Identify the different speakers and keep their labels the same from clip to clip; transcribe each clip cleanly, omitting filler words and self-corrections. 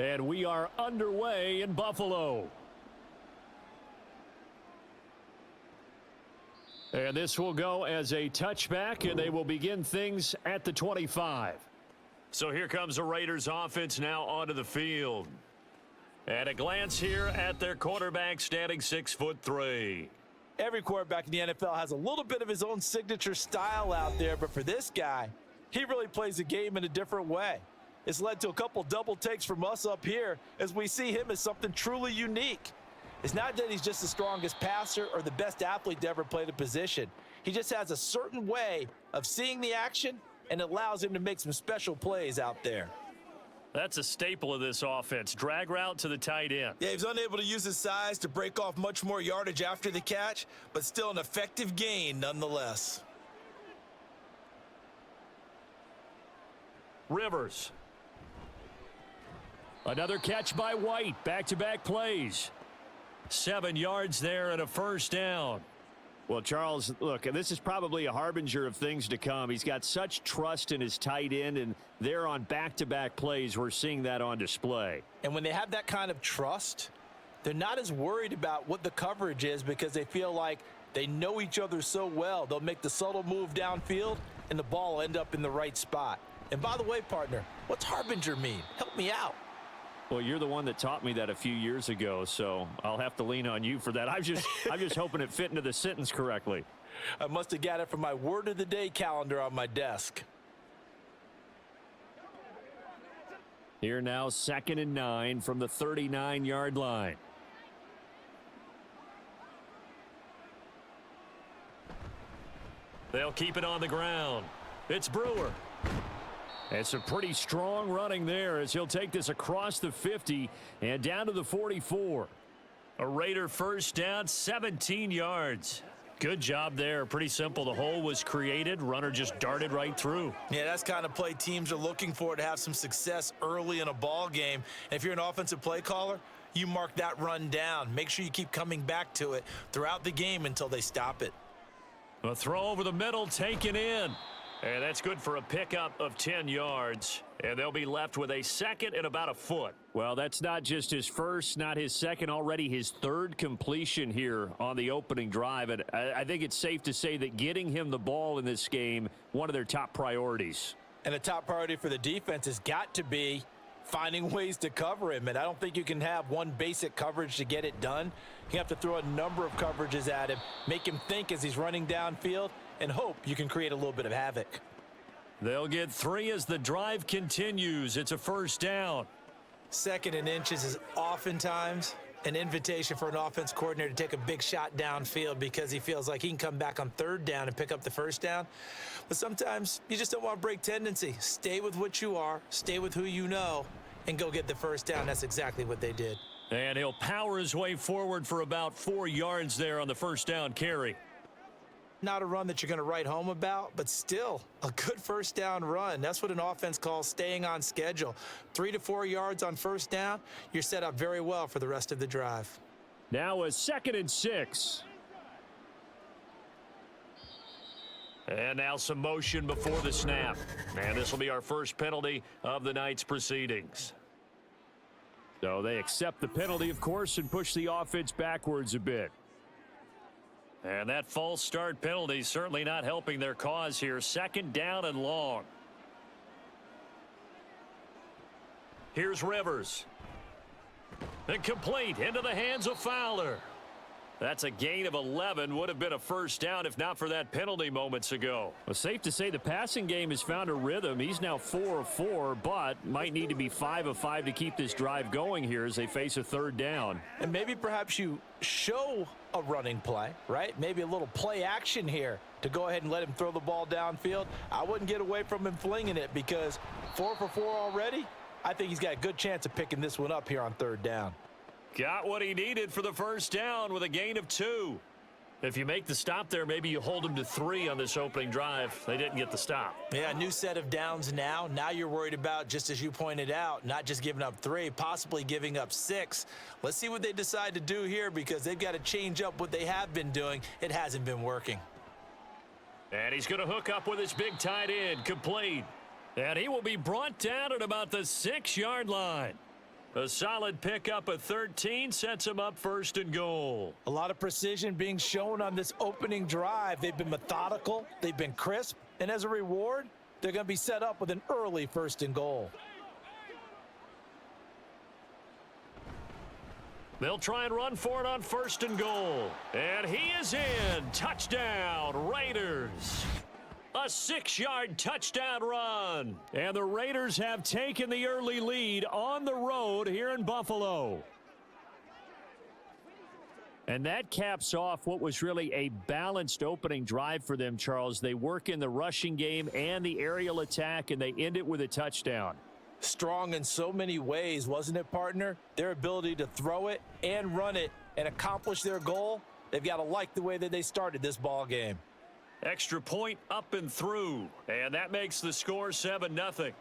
Speaker 1: And we are underway in Buffalo. And this will go as a touchback, and they will begin things at the 25. So here comes the Raiders offense now onto the field. And a glance here at their quarterback, standing 6'3".
Speaker 2: Every quarterback in the NFL has a little bit of his own signature style out there, but for this guy, he really plays the game in a different way. It's led to a couple double takes from us up here as we see him as something truly unique. It's not that he's just the strongest passer or the best athlete to ever play the position. He just has a certain way of seeing the action, and it allows him to make some special plays out there.
Speaker 1: That's a staple of this offense. Drag route to the tight end.
Speaker 2: Yeah, he's unable to use his size to break off much more yardage after the catch, but still an effective gain nonetheless.
Speaker 1: Rivers. Another catch by White. Back-to-back plays. 7 yards there and a first down. Well, Charles, look, this is probably a harbinger of things to come. He's got such trust in his tight end, and they're on back-to-back plays. We're seeing that on display.
Speaker 2: And when they have that kind of trust, they're not as worried about what the coverage is because they feel like they know each other so well. They'll make the subtle move downfield, and the ball will end up in the right spot. And by the way, partner, what's harbinger mean? Help me out.
Speaker 1: Well, you're the one that taught me that a few years ago, so I'll have to lean on you for that. I'm just hoping it fit into the sentence correctly.
Speaker 2: I must have got it from my word of the day calendar on my desk.
Speaker 1: Here now, 2nd and 9 from the 39-yard line. They'll keep it on the ground. It's Brewer. It's a pretty strong running there as he'll take this across the 50 and down to the 44. A Raider first down, 17 yards. Good job there. Pretty simple. The hole was created. Runner just darted right through.
Speaker 2: Yeah, that's the kind of play teams are looking for to have some success early in a ball game. And if you're an offensive play caller, you mark that run down. Make sure you keep coming back to it throughout the game until they stop it.
Speaker 1: A throw over the middle, taken in. And that's good for a pickup of 10 yards. And they'll be left with a second and about a foot. Well, that's not just his first, not his second, already his third completion here on the opening drive. And I think it's safe to say that getting him the ball in this game, one of their top priorities.
Speaker 2: And the top priority for the defense has got to be finding ways to cover him. And I don't think you can have one basic coverage to get it done. You have to throw a number of coverages at him, make him think as he's running downfield, and hope you can create a little bit of havoc.
Speaker 1: They'll get 3 as the drive continues. It's a first down.
Speaker 2: 2nd and inches is oftentimes an invitation for an offense coordinator to take a big shot downfield because he feels like he can come back on 3rd down and pick up the first down. But sometimes you just don't want to break tendency. Stay with what you are, stay with who you know, and go get the first down. That's exactly what they did.
Speaker 1: And he'll power his way forward for about 4 yards there on the first down carry.
Speaker 2: Not a run that you're going to write home about, but still a good first down run. That's what an offense calls staying on schedule. 3 to 4 yards on first down, you're set up very well for the rest of the drive.
Speaker 1: Now a 2nd and 6. And now some motion before the snap. And this will be our first penalty of the night's proceedings. So they accept the penalty, of course, and push the offense backwards a bit. And that false start penalty certainly not helping their cause here. 2nd down and long. Here's Rivers. Incomplete into the hands of Fowler. That's a gain of 11. Would have been a first down if not for that penalty moments ago. Well, safe to say the passing game has found a rhythm. He's now 4 of 4, but might need to be 5 of 5 to keep this drive going here as they face a 3rd down.
Speaker 2: And maybe perhaps you show a running play, right? Maybe a little play action here to go ahead and let him throw the ball downfield. I wouldn't get away from him flinging it because 4 for 4 already. I think he's got a good chance of picking this one up here on 3rd down.
Speaker 1: Got what he needed for the first down with a gain of 2. If you make the stop there, maybe you hold him to 3 on this opening drive. They didn't get the stop.
Speaker 2: Yeah, new set of downs now. Now you're worried about, just as you pointed out, not just giving up 3, possibly giving up 6. Let's see what they decide to do here because they've got to change up what they have been doing. It hasn't been working.
Speaker 1: And he's going to hook up with his big tight end, complete. And he will be brought down at about the 6-yard line. A solid pickup of 13 sets him up 1st and goal.
Speaker 2: A lot of precision being shown on this opening drive. They've been methodical, they've been crisp, and as a reward, they're going to be set up with an early 1st and goal.
Speaker 1: They'll try and run for it on 1st and goal. And he is in. Touchdown, Raiders. A 6-yard touchdown run. And the Raiders have taken the early lead on the road here in Buffalo. And that caps off what was really a balanced opening drive for them, Charles. They work in the rushing game and the aerial attack, and they end it with a touchdown.
Speaker 2: Strong in so many ways, wasn't it, partner? Their ability to throw it and run it and accomplish their goal, they've got to like the way that they started this ball game.
Speaker 1: Extra point up and through, and that makes the score 7-0.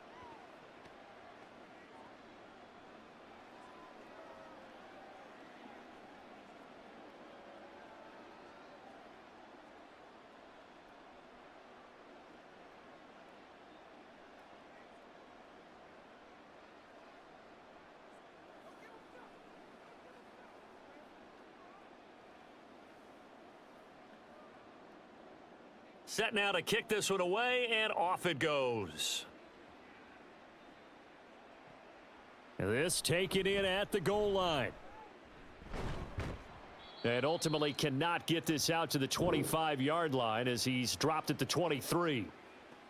Speaker 1: Set now to kick this one away, and off it goes. This taken in at the goal line. And ultimately cannot get this out to the 25-yard line as he's dropped at the 23.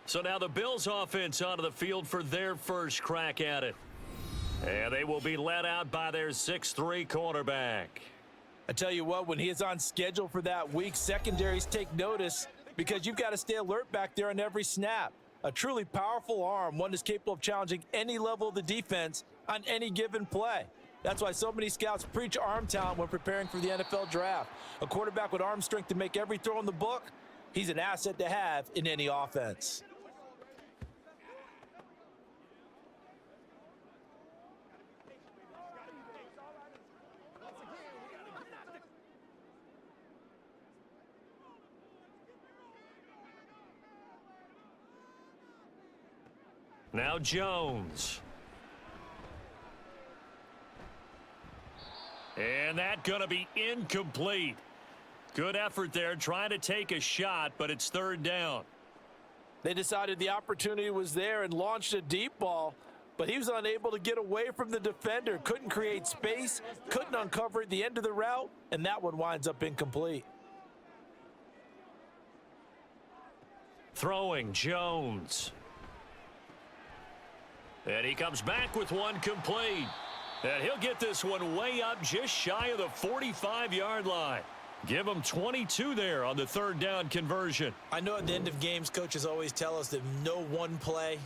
Speaker 1: So now the Bills offense onto the field for their first crack at it. And they will be led out by their 6'3" quarterback.
Speaker 2: I tell you what, when he is on schedule for that week, secondaries take notice, because you've got to stay alert back there on every snap. A truly powerful arm, one that's capable of challenging any level of the defense on any given play. That's why so many scouts preach arm talent when preparing for the NFL draft. A quarterback with arm strength to make every throw in the book, he's an asset to have in any offense.
Speaker 1: Now Jones. And that's going to be incomplete. Good effort there trying to take a shot, but it's 3rd down.
Speaker 2: They decided the opportunity was there and launched a deep ball, but he was unable to get away from the defender. Couldn't create space, couldn't uncover at the end of the route, and that one winds up incomplete.
Speaker 1: Throwing Jones. And he comes back with one complete. And he'll get this one way up just shy of the 45-yard line. Give him 22 there on the 3rd down conversion.
Speaker 2: I know at the end of games, coaches always tell us that no one play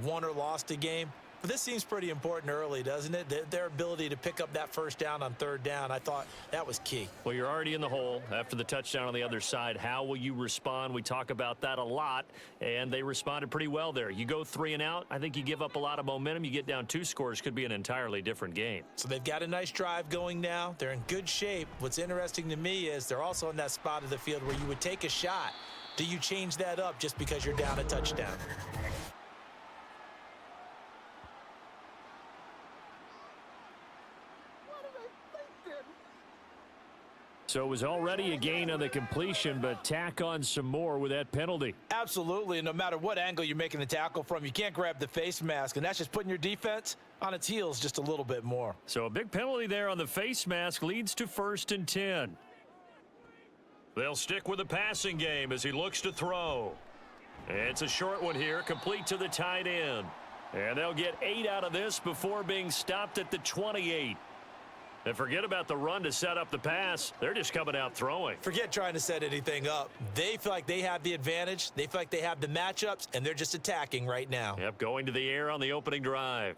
Speaker 2: won or lost a game. But this seems pretty important early, doesn't it? Their ability to pick up that 1st down on 3rd down, I thought that was key.
Speaker 1: Well, you're already in the hole after the touchdown on the other side. How will you respond? We talk about that a lot, and they responded pretty well there. You go 3 and out, I think you give up a lot of momentum. You get down 2 scores, could be an entirely different game.
Speaker 2: So they've got a nice drive going now. They're in good shape. What's interesting to me is they're also in that spot of the field where you would take a shot. Do you change that up just because you're down a touchdown?
Speaker 1: So it was already a gain on the completion, but tack on some more with that penalty.
Speaker 2: Absolutely, and no matter what angle you're making the tackle from, you can't grab the face mask, and that's just putting your defense on its heels just a little bit more.
Speaker 1: So a big penalty there on the face mask leads to 1st and 10. They'll stick with the passing game as he looks to throw. It's a short one here, complete to the tight end. And they'll get 8 out of this before being stopped at the 28. And forget about the run to set up the pass. They're just coming out throwing.
Speaker 2: Forget trying to set anything up. They feel like they have the advantage. They feel like they have the matchups, and they're just attacking right now.
Speaker 1: Yep, going to the air on the opening drive.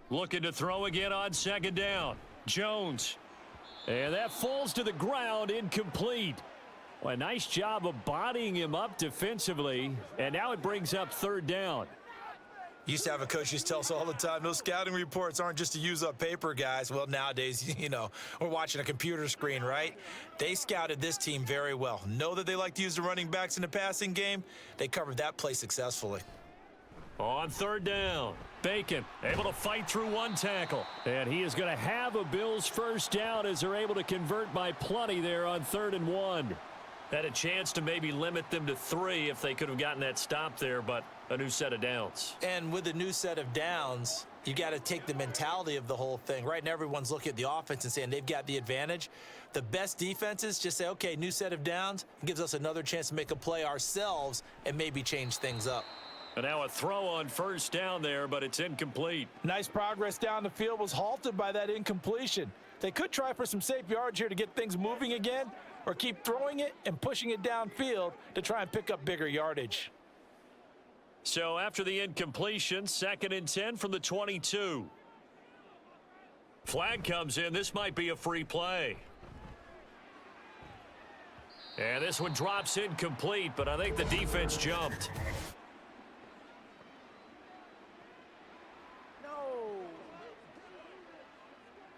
Speaker 1: Looking to throw again on 2nd down. Jones. And that falls to the ground, incomplete. Well, a nice job of bodying him up defensively. And now it brings up 3rd down.
Speaker 2: Used to have a coach used to tell us all the time, those scouting reports aren't just to use up paper, guys. Well, nowadays, you know, we're watching a computer screen, right? They scouted this team very well. Know that they like to use the running backs in the passing game. They covered that play successfully.
Speaker 1: On third down, Bacon able to fight through one tackle. And he is going to have a Bills first down as they're able to convert by plenty there on 3rd and 1. Had a chance to maybe limit them to 3 if they could have gotten that stop there, but a new set of downs.
Speaker 2: And with a new set of downs, you got to take the mentality of the whole thing. Right now, everyone's looking at the offense and saying they've got the advantage. The best defenses just say, okay, new set of downs. It gives us another chance to make a play ourselves and maybe change things up.
Speaker 1: And now a throw on first down there, but it's incomplete.
Speaker 2: Nice progress down the field was halted by that incompletion. They could try for some safe yards here to get things moving again, or keep throwing it and pushing it downfield to try and pick up bigger yardage.
Speaker 1: So after the incompletion, 2nd and 10 from the 22. Flag comes in. This might be a free play. And this one drops incomplete, but I think the defense jumped.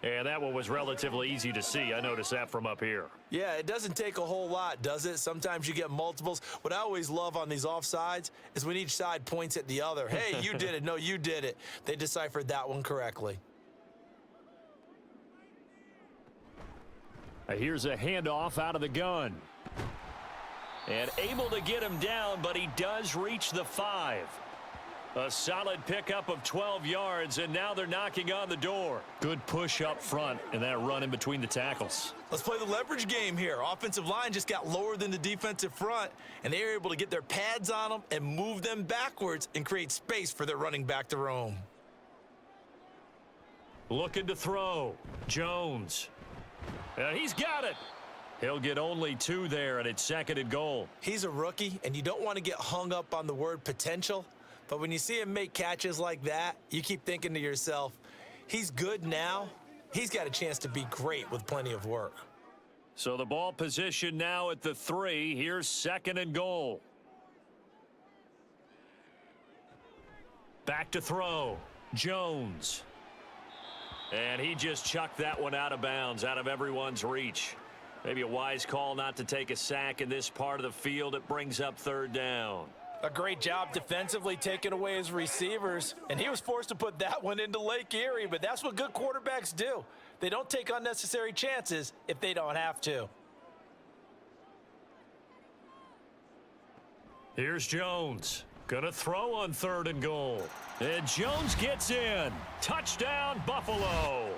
Speaker 1: And that one was relatively easy to see. I noticed that from up here.
Speaker 2: Yeah, it doesn't take a whole lot, does it? Sometimes you get multiples. What I always love on these offsides is when each side points at the other. Hey, you did it. No, you did it. They deciphered that one correctly.
Speaker 1: Here's a handoff out of the gun. And able to get him down, but he does reach the 5. A solid pickup of 12 yards, and now they're knocking on the door. Good push up front, and that run in between the tackles.
Speaker 2: Let's play the leverage game here. Offensive line just got lower than the defensive front, and they were able to get their pads on them and move them backwards and create space for their running back to roam.
Speaker 1: Looking to throw. Jones. And he's got it. He'll get only 2 there, and it's 2nd and goal.
Speaker 2: He's a rookie, and you don't want to get hung up on the word potential. But when you see him make catches like that, you keep thinking to yourself, he's good now. He's got a chance to be great with plenty of work.
Speaker 1: So the ball position now at the 3. Here's 2nd and goal. Back to throw. Jones. And he just chucked that one out of bounds, out of everyone's reach. Maybe a wise call not to take a sack in this part of the field. It brings up 3rd down.
Speaker 2: A great job defensively taking away his receivers, and he was forced to put that one into Lake Erie, but that's what good quarterbacks do. They don't take unnecessary chances if they don't have to. Here's
Speaker 1: Jones. Gonna throw on 3rd and goal. And Jones gets in. Touchdown, Buffalo.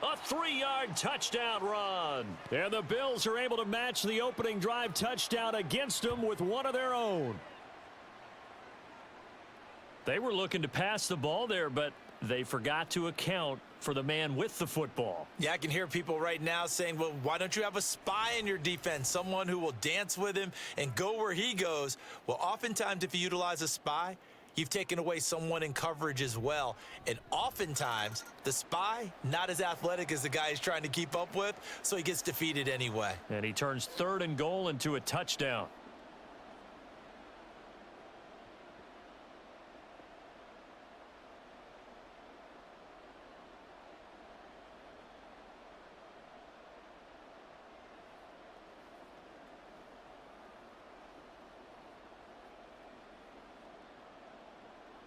Speaker 1: A 3-yard touchdown run. And the Bills are able to match the opening drive touchdown against them with one of their own. They were looking to pass the ball there, but they forgot to account for the man with the football.
Speaker 2: Yeah, I can hear people right now saying, well, why don't you have a spy in your defense, someone who will dance with him and go where he goes? Well, oftentimes if you utilize a spy, you've taken away someone in coverage as well. And oftentimes, the spy, not as athletic as the guy he's trying to keep up with, so he gets defeated anyway.
Speaker 1: And he turns 3rd and goal into a touchdown.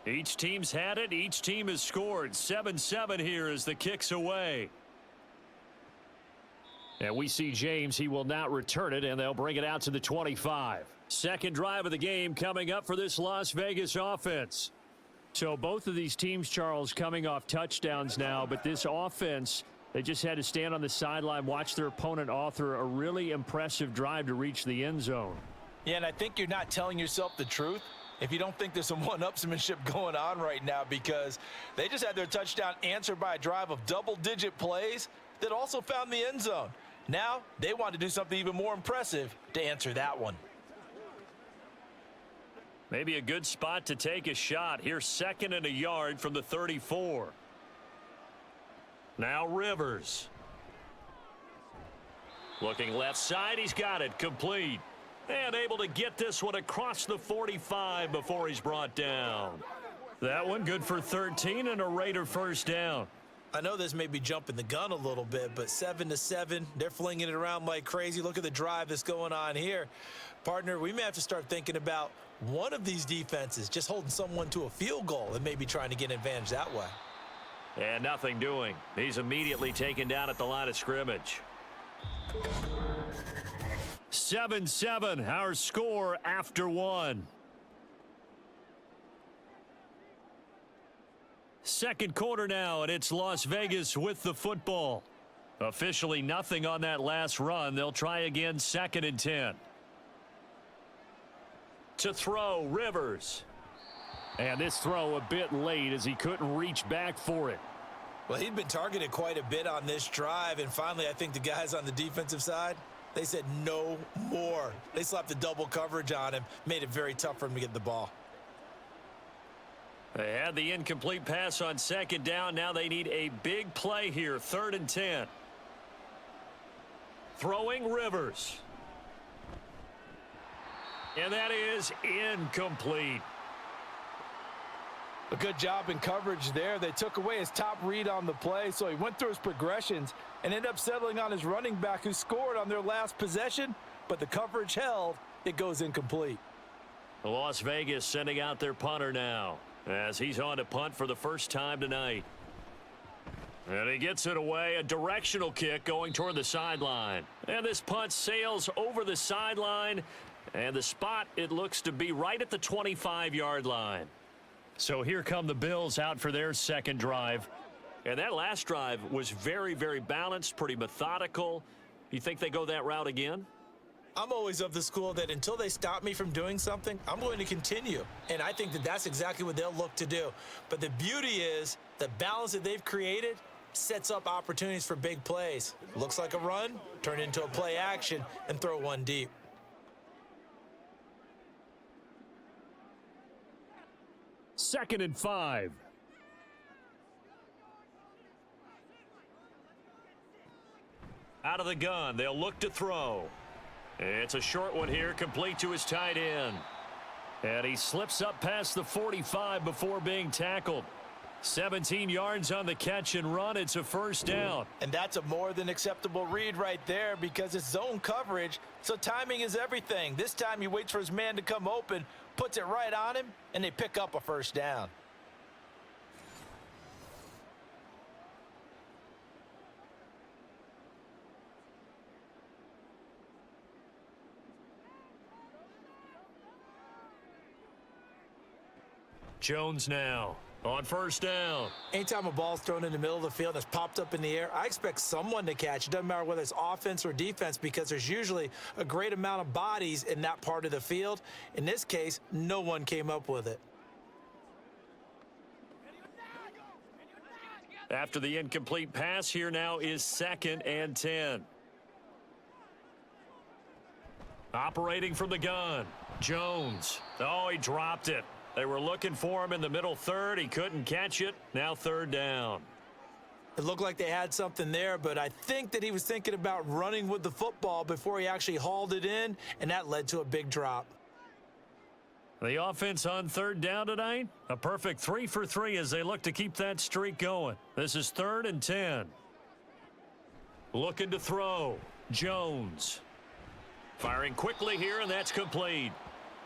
Speaker 1: Each team's had it. Each team has scored. 7-7 here as the kick's away. And we see James. He will not return it, and they'll bring it out to the 25. Second drive of the game coming up for this Las Vegas offense. So both of these teams, Charles, coming off touchdowns now, but this offense, they just had to stand on the sideline, watch their opponent author a really impressive drive to reach the end zone.
Speaker 2: Yeah, and I think you're not telling yourself the truth if you don't think there's some one-upsmanship going on right now, because they just had their touchdown answered by a drive of double-digit plays that also found the end zone. Now they want to do something even more impressive to answer that one.
Speaker 1: Maybe a good spot to take a shot. Here's 2nd and a yard from the 34. Now Rivers. Looking left side. He's got it. Complete. And able to get this one across the 45 before he's brought down. That one good for 13 and a Raider first down.
Speaker 2: I know this may be jumping the gun a little bit, but 7-7, they're flinging it around like crazy. Look at the drive that's going on here. Partner, we may have to start thinking about one of these defenses just holding someone to a field goal and maybe trying to get an advantage that way.
Speaker 1: And nothing doing. He's immediately taken down at the line of scrimmage. 7-7, our score after one. Second quarter now, and it's Las Vegas with the football. Officially nothing on that last run. They'll try again, 2nd and 10. To throw, Rivers. And this throw a bit late as he couldn't reach back for it.
Speaker 2: Well, he'd been targeted quite a bit on this drive, and finally I think the guys on the defensive side, they said no more. They slapped the double coverage on him, made it very tough for him to get the ball.
Speaker 1: They had the incomplete pass on 2nd down. Now they need a big play here, 3rd and 10. Throwing, Rivers. And that is incomplete.
Speaker 2: A good job in coverage there. They took away his top read on the play, so he went through his progressions and ended up settling on his running back who scored on their last possession, but the coverage held. It goes incomplete.
Speaker 1: Las Vegas sending out their punter now as he's on to punt for the first time tonight. And he gets it away, a directional kick going toward the sideline. And this punt sails over the sideline, and the spot, it looks to be right at the 25-yard line. So here come the Bills out for their second drive. And that last drive was very, very balanced, pretty methodical. You think they go that route again?
Speaker 2: I'm always of the school that until they stop me from doing something, I'm going to continue. And I think that that's exactly what they'll look to do. But the beauty is the balance that they've created sets up opportunities for big plays. Looks like a run, turn into a play action, and throw one deep.
Speaker 1: Second and 5. Out of the gun, they'll look to throw. It's a short one here, complete to his tight end. And he slips up past the 45 before being tackled. 17 yards on the catch and run. It's a first down.
Speaker 2: And that's a more than acceptable read right there because it's zone coverage, so timing is everything. This time he waits for his man to come open, puts it right on him, and they pick up a first down.
Speaker 1: Jones now on first down.
Speaker 2: Anytime a ball's thrown in the middle of the field that's popped up in the air, I expect someone to catch. It doesn't matter whether it's offense or defense because there's usually a great amount of bodies in that part of the field. In this case, no one came up with it.
Speaker 1: After the incomplete pass, here now is 2nd and 10. Operating from the gun, Jones. Oh, he dropped it. They were looking for him in the middle third. He couldn't catch it. Now 3rd down.
Speaker 2: It looked like they had something there, but I think that he was thinking about running with the football before he actually hauled it in, and that led to a big drop.
Speaker 1: The offense on 3rd down tonight, a perfect 3 for 3 as they look to keep that streak going. This is 3rd and 10. Looking to throw, Jones. Firing quickly here, and that's complete.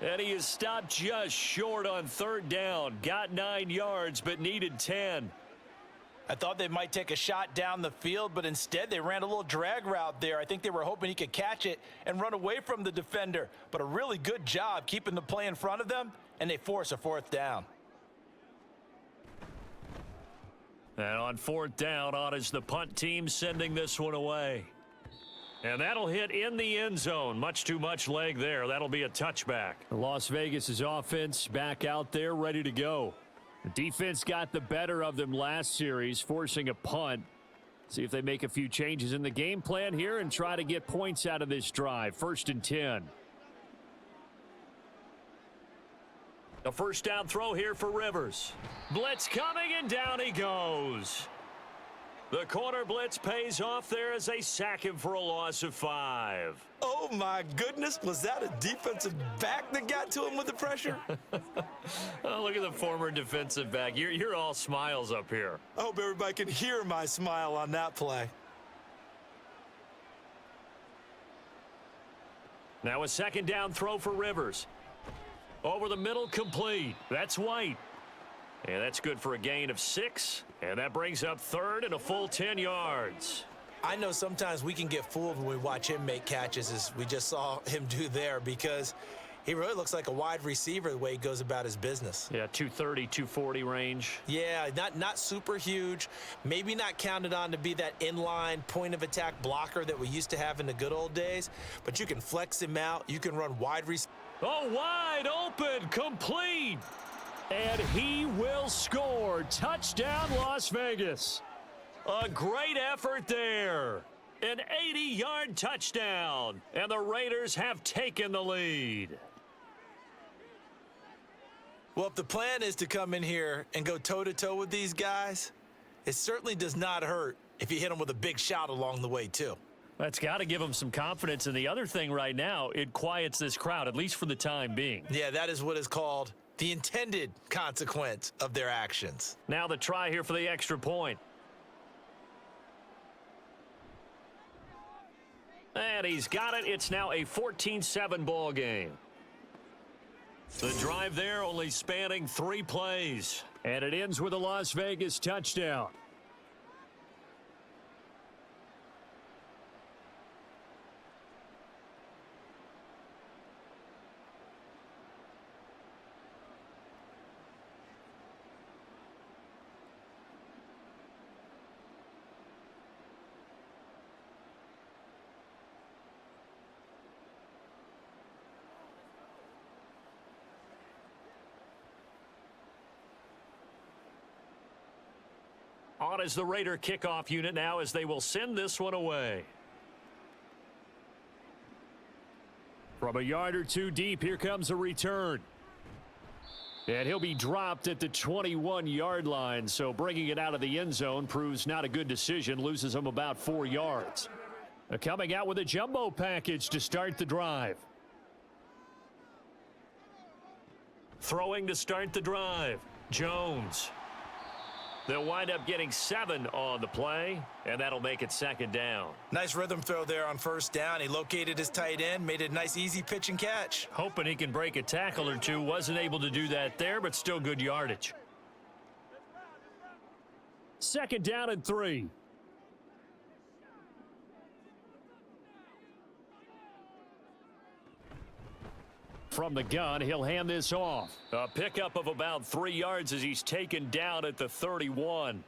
Speaker 1: And he is stopped just short on 3rd down. Got 9 yards, but needed 10.
Speaker 2: I thought they might take a shot down the field, but instead they ran a little drag route there. I think they were hoping he could catch it and run away from the defender. But a really good job keeping the play in front of them, and they force a 4th down.
Speaker 1: And on 4th down, on is the punt team sending this one away. And that'll hit in the end zone. Much too much leg there. That'll be a touchback. Las Vegas' offense back out there ready to go. The defense got the better of them last series, forcing a punt. See if they make a few changes in the game plan here and try to get points out of this drive. 1st and 10. The first down throw here for Rivers. Blitz coming, and down he goes. The corner blitz pays off there as they sack him for a loss of 5.
Speaker 2: Oh, my goodness. Was that a defensive back that got to him with the pressure?
Speaker 1: Oh, look at the former defensive back. You're all smiles up here.
Speaker 2: I hope everybody can hear my smile on that play.
Speaker 1: Now a second down throw for Rivers. Over the middle, complete. That's White. And that's good for a gain of 6. And that brings up third and a full 10 yards.
Speaker 2: I know sometimes we can get fooled when we watch him make catches, as we just saw him do there, because he really looks like a wide receiver the way he goes about his business.
Speaker 1: Yeah, 230, 240 range.
Speaker 2: Yeah, not super huge. Maybe not counted on to be that inline point-of-attack blocker that we used to have in the good old days, but you can flex him out. You can run wide receiver.
Speaker 1: Oh, wide open, complete. And he will score. Touchdown, Las Vegas. A great effort there. An 80-yard touchdown. And the Raiders have taken the lead.
Speaker 2: Well, if the plan is to come in here and go toe-to-toe with these guys, it certainly does not hurt if you hit them with a big shot along the way, too.
Speaker 1: That's got to give them some confidence. And the other thing right now, it quiets this crowd, at least for the time being.
Speaker 2: Yeah, that is what is called the intended consequence of their actions.
Speaker 1: Now the try here for the extra point. And he's got it. It's now a 14-7 ball game. The drive there only spanning 3 plays. And it ends with a Las Vegas touchdown. On is the Raider kickoff unit now as they will send this one away. From a yard or two deep, here comes a return. And he'll be dropped at the 21-yard line, so bringing it out of the end zone proves not a good decision, loses him about 4 yards. Coming out with a jumbo package to start the drive. Throwing to start the drive, Jones. They'll wind up getting 7 on the play, and that'll make it second down.
Speaker 2: Nice rhythm throw there on first down. He located his tight end, made it a nice, easy pitch and catch.
Speaker 1: Hoping he can break a tackle or two. Wasn't able to do that there, but still good yardage. Second down and 3. From the gun, he'll hand this off. A pickup of about 3 yards as he's taken down at the 31.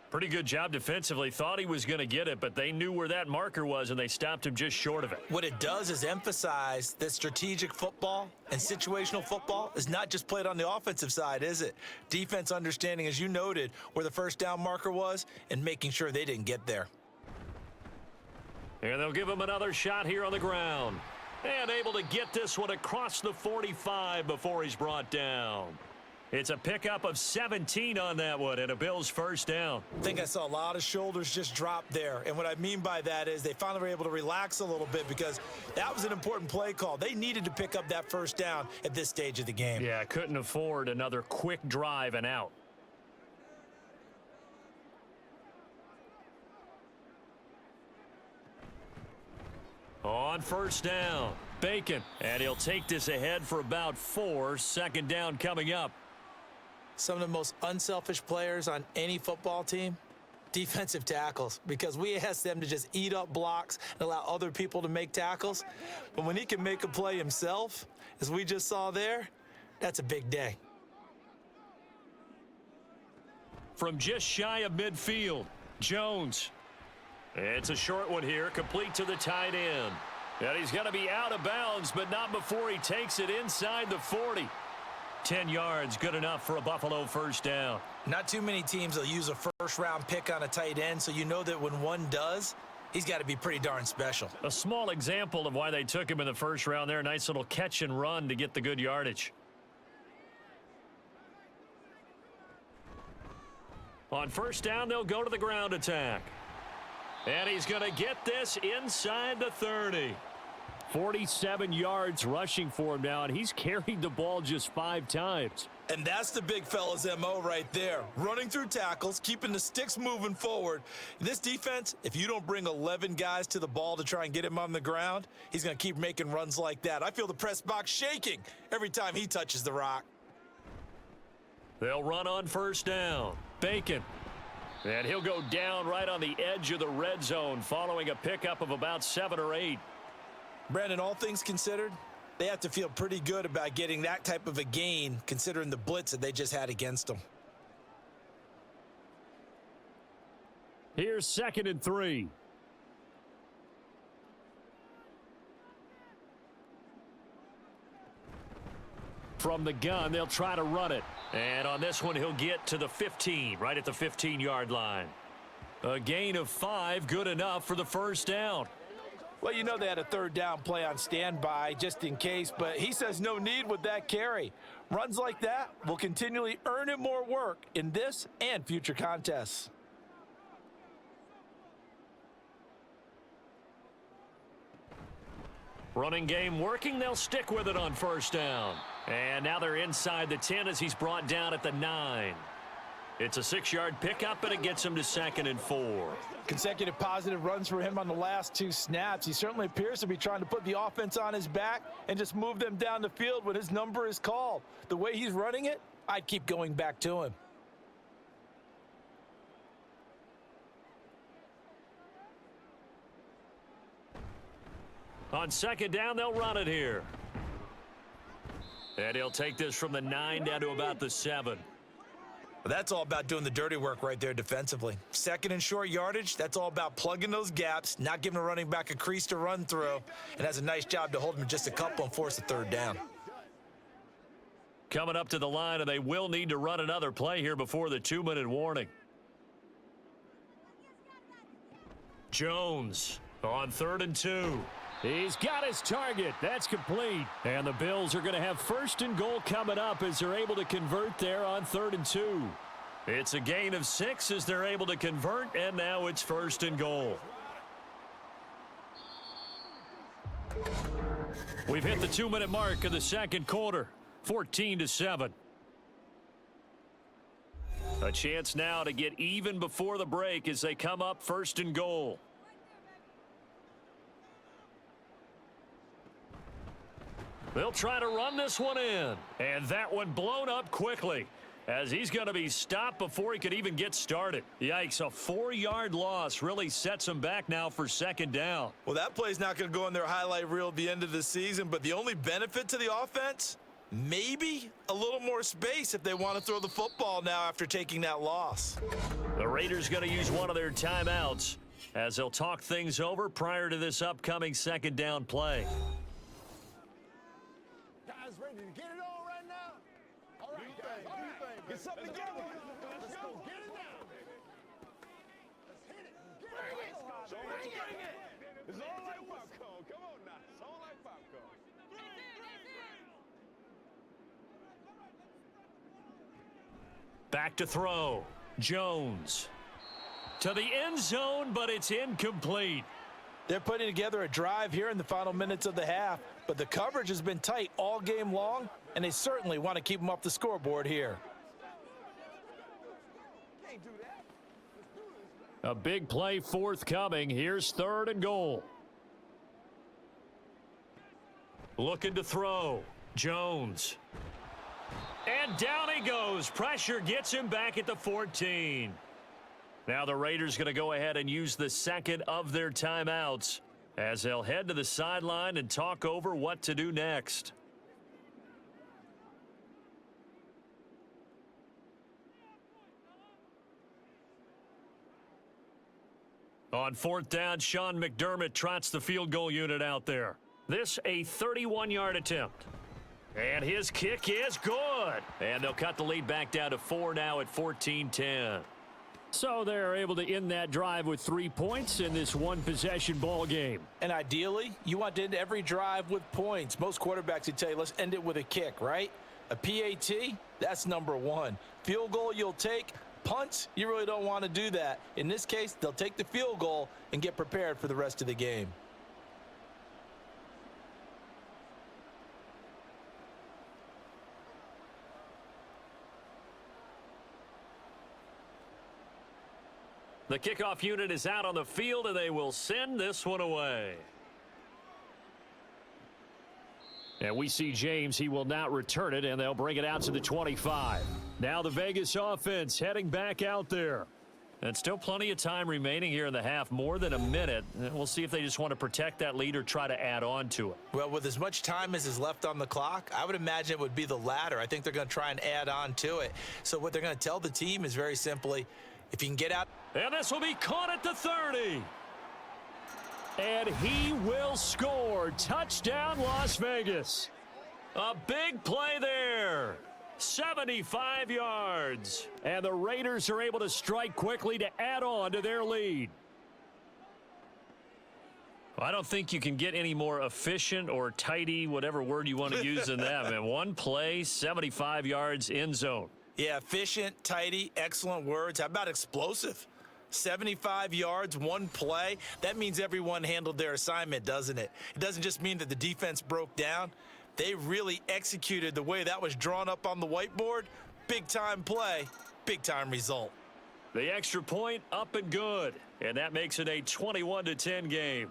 Speaker 1: Pretty good job defensively. Thought he was going to get it, but they knew where that marker was, and they stopped him just short of it.
Speaker 2: What it does is emphasize that strategic football and situational football is not just played on the offensive side, is it? Defense understanding, as you noted, where the first down marker was and making sure they didn't get there.
Speaker 1: And they'll give him another shot here on the ground. And able to get this one across the 45 before he's brought down. It's a pickup of 17 on that one and a Bills first down.
Speaker 2: I think I saw a lot of shoulders just drop there. And what I mean by that is they finally were able to relax a little bit because that was an important play call. They needed to pick up that first down at this stage of the game.
Speaker 1: Yeah, couldn't afford another quick drive and out. On first down, Bacon, and he'll take this ahead for about 4. Second down coming up.
Speaker 2: Some of the most unselfish players on any football team, defensive tackles, because we ask them to just eat up blocks and allow other people to make tackles. But when he can make a play himself, as we just saw there, that's a big day.
Speaker 1: From just shy of midfield, Jones. It's a short one here, complete to the tight end. And he's going to be out of bounds, but not before he takes it inside the 40. 10 yards, good enough for a Buffalo first down.
Speaker 2: Not too many teams will use a first-round pick on a tight end, so you know that when one does, he's got to be pretty darn special.
Speaker 1: A small example of why they took him in the first round there. Nice little catch and run to get the good yardage. On first down, they'll go to the ground attack. And he's going to get this inside the 30. 47 yards rushing for him now, and he's carried the ball just 5 times.
Speaker 2: And that's the big fella's MO right there. Running through tackles, keeping the sticks moving forward. This defense, if you don't bring 11 guys to the ball to try and get him on the ground, he's going to keep making runs like that. I feel the press box shaking every time he touches the rock.
Speaker 1: They'll run on first down. Bacon. And he'll go down right on the edge of the red zone following a pickup of about 7 or 8.
Speaker 2: Brandon, all things considered, they have to feel pretty good about getting that type of a gain considering the blitz that they just had against them.
Speaker 1: Here's 2nd and 3. From the gun, they'll try to run it. And on this one, he'll get to the 15, right at the 15-yard line. A gain of 5, good enough for the first down.
Speaker 2: Well, you know they had a 3rd down play on standby just in case, but he says no need with that carry. Runs like that will continually earn him more work in this and future contests.
Speaker 1: Running game working, they'll stick with it on first down. And now they're inside the 10 as he's brought down at the 9. It's a 6-yard pickup, and it gets him to 2nd and 4.
Speaker 2: Consecutive positive runs for him on the last 2 snaps. He certainly appears to be trying to put the offense on his back and just move them down the field when his number is called. The way he's running it, I'd keep going back to him.
Speaker 1: On 2nd down, they'll run it here. And he'll take this from the 9 down to about the 7.
Speaker 2: That's all about doing the dirty work right there defensively. 2nd and short yardage, that's all about plugging those gaps, not giving a running back a crease to run through, and has a nice job to hold him just a couple and force a 3rd down.
Speaker 1: Coming up to the line, and they will need to run another play here before the 2-minute warning. Jones on 3rd and 2. He's got his target. That's complete. And the Bills are going to have 1st and goal coming up as they're able to convert there on 3rd and 2. It's a gain of 6 as they're able to convert, and now it's 1st and goal. We've hit the 2-minute mark of the 2nd quarter, 14-7. A chance now to get even before the break as they come up 1st and goal. They'll try to run this one in. And that one blown up quickly as he's going to be stopped before he could even get started. Yikes, a 4-yard loss really sets him back now for 2nd down.
Speaker 2: Well, that play's not going to go in their highlight reel at the end of the season, but the only benefit to the offense, maybe a little more space if they want to throw the football now after taking that loss.
Speaker 1: The Raiders going to use one of their timeouts as they'll talk things over prior to this upcoming 2nd down play.
Speaker 3: Ready to get it on right now? All right, guys. All right. Get something together. Let's go. Get it now. Let's hit it. Bring it. Bring it. It's all like popcorn. Come on now. It's all like popcorn.
Speaker 1: Back to throw. Jones. To the end zone, but it's incomplete.
Speaker 2: They're putting together a drive here in the final minutes of the half, but the coverage has been tight all game long, and they certainly want to keep them off the scoreboard here.
Speaker 1: A big play forthcoming. Here's 3rd and goal. Looking to throw. Jones. And down he goes. Pressure gets him back at the 14. Now the Raiders going to go ahead and use the 2nd of their timeouts as they'll head to the sideline and talk over what to do next. On 4th down, Sean McDermott trots the field goal unit out there. This a 31-yard attempt. And his kick is good. And they'll cut the lead back down to 4 now at 14-10. So they're able to end that drive with 3 points in this one-possession ball game.
Speaker 2: And ideally, you want to end every drive with points. Most quarterbacks would tell you, let's end it with a kick, right? A PAT, that's number 1. Field goal you'll take, punts, you really don't want to do that. In this case, they'll take the field goal and get prepared for the rest of the game.
Speaker 1: The kickoff unit is out on the field, and they will send this one away. And we see James. He will not return it, and they'll bring it out to the 25. Now the Vegas offense heading back out there. And still plenty of time remaining here in the half, more than a minute. We'll see if they just want to protect that lead or try to add on to it.
Speaker 2: Well, with as much time as is left on the clock, I would imagine it would be the latter. I think they're going to try and add on to it. So what they're going to tell the team is very simply, if you can get out.
Speaker 1: And this will be caught at the 30. And he will score. Touchdown, Las Vegas. A big play there. 75 yards. And the Raiders are able to strike quickly to add on to their lead. I don't think you can get any more efficient or tidy, whatever word you want to use in that. Man, one play, 75 yards, end zone.
Speaker 2: Yeah, efficient, tidy, excellent words. How about explosive? 75 yards, one play. That means everyone handled their assignment, doesn't it? It doesn't just mean that the defense broke down. They really executed the way that was drawn up on the whiteboard. Big-time play, big-time result.
Speaker 1: The extra point up and good. And that makes it a 21-10 game.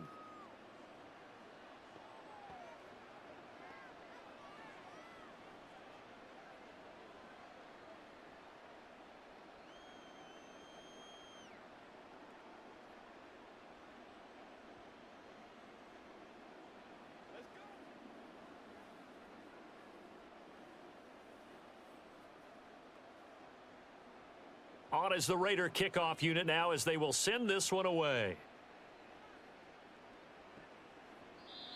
Speaker 1: On is the Raider kickoff unit now as they will send this one away.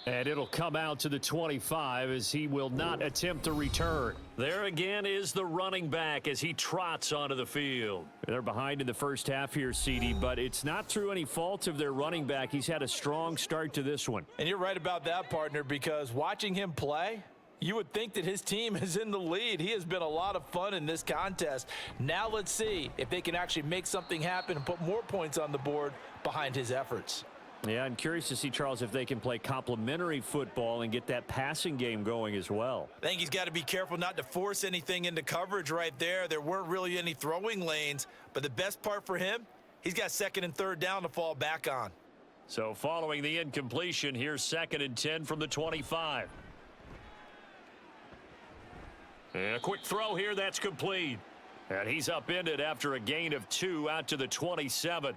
Speaker 1: And it'll come out to the 25 as he will not attempt to return. There again is the running back as he trots onto the field. They're behind in the first half here, CD, but it's not through any fault of their running back. He's had a strong start to this one.
Speaker 2: And you're right about that, partner, because watching him play, you would think that his team is in the lead. He has been a lot of fun in this contest. Now let's see if they can actually make something happen and put more points on the board behind his efforts.
Speaker 1: Yeah, I'm curious to see, Charles, if they can play complementary football and get that passing game going as well.
Speaker 2: I think he's got to be careful not to force anything into coverage right there. There weren't really any throwing lanes, but the best part for him, he's got second and third down to fall back on.
Speaker 1: So following the incompletion, here's 2nd and 10 from the 25. And a quick throw here, that's complete. And he's upended after a gain of 2 out to the 27.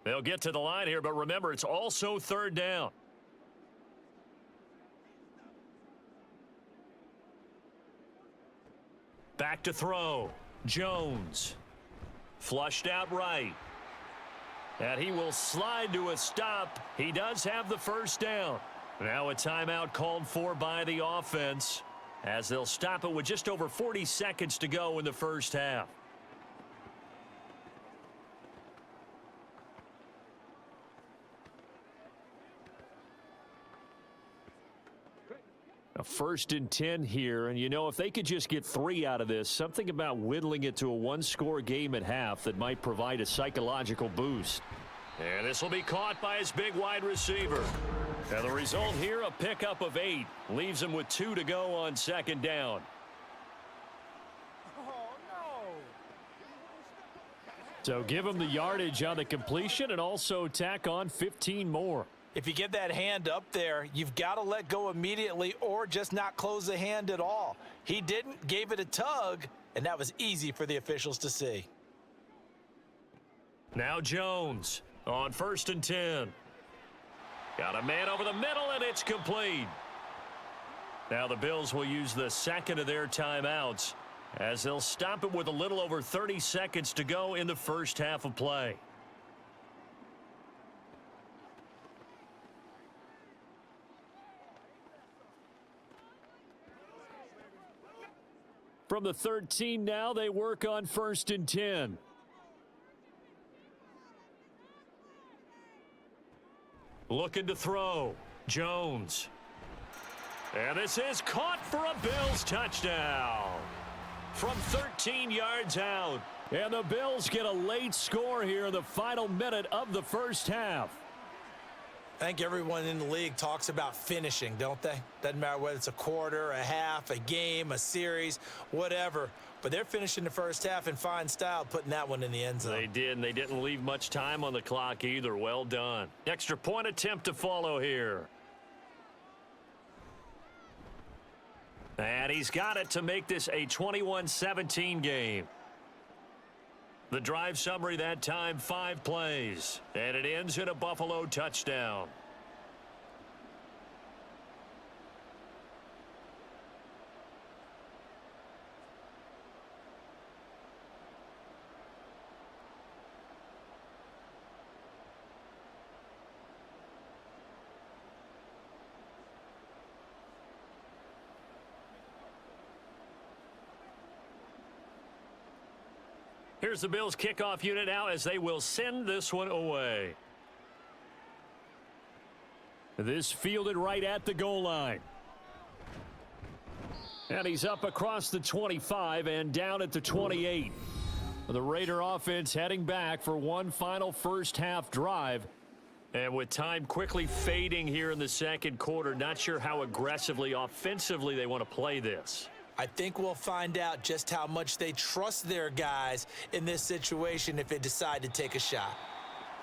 Speaker 1: They'll get to the line here, but remember, it's also 3rd down. Back to throw. Jones. Flushed out right. And he will slide to a stop. He does have the first down. Now a timeout called for by the offense as they'll stop it with just over 40 seconds to go in the first half. A 1st and 10 here, and you know, if they could just get 3 out of this, something about whittling it to a one-score game at half that might provide a psychological boost. And this will be caught by his big wide receiver. And the result here, a pickup of 8. Leaves him with 2 to go on 2nd down. So give him the yardage on the completion and also tack on 15 more.
Speaker 2: If you get that hand up there, you've got to let go immediately or just not close the hand at all. He didn't, gave it a tug, and that was easy for the officials to see.
Speaker 1: Now Jones on 1st and 10. Got a man over the middle, and it's complete. Now the Bills will use the 2nd of their timeouts as they'll stop it with a little over 30 seconds to go in the first half of play. From the 13 now, they work on 1st and 10. Looking to throw. Jones. And this is caught for a Bills touchdown. From 13 yards out. And the Bills get a late score here in the final minute of the first half.
Speaker 2: I think everyone in the league talks about finishing, don't they? Doesn't matter whether it's a quarter, a half, a game, a series, whatever. But they're finishing the first half in fine style, putting that one in the end zone.
Speaker 1: They did, and they didn't leave much time on the clock either. Well done. Extra point attempt to follow here. And he's got it to make this a 21-17 game. The drive summary that time, 5 plays. And it ends in a Buffalo touchdown. Here's the Bills kickoff unit now as they will send this one away. This fielded right at the goal line. And he's up across the 25 and down at the 28. The Raider offense heading back for one final first half drive. And with time quickly fading here in the second quarter, not sure how aggressively offensively they want to play this.
Speaker 2: I think we'll find out just how much they trust their guys in this situation if they decide to take a shot.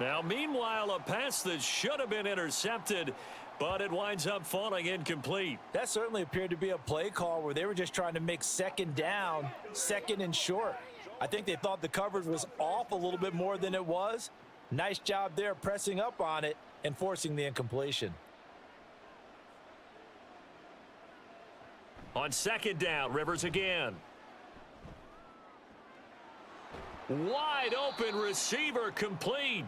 Speaker 1: Now, meanwhile, a pass that should have been intercepted, but it winds up falling incomplete.
Speaker 2: That certainly appeared to be a play call where they were just trying to make second down, second and short. I think they thought the coverage was off a little bit more than it was. Nice job there pressing up on it and forcing the incompletion.
Speaker 1: On second down, Rivers again. Wide open receiver complete.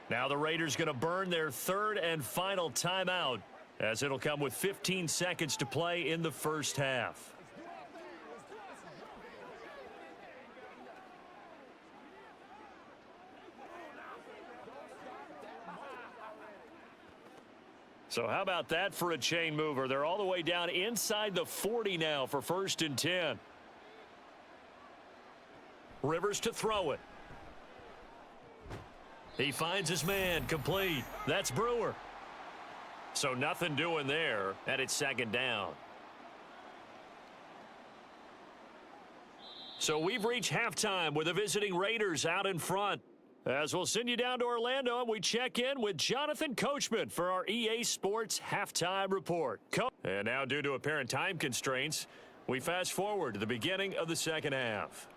Speaker 1: Now the Raiders going to burn their third and final timeout as it'll come with 15 seconds to play in the first half. So how about that for a chain mover? They're all the way down inside the 40 now for 1st and 10. Rivers to throw it. He finds his man, complete. That's Brewer. So nothing doing there, and it's second down. So we've reached halftime with the visiting Raiders out in front. As we'll send you down to Orlando, and we check in with Jonathan Coachman for our EA Sports Halftime Report. And now, due to apparent time constraints, we fast forward to the beginning of the second half.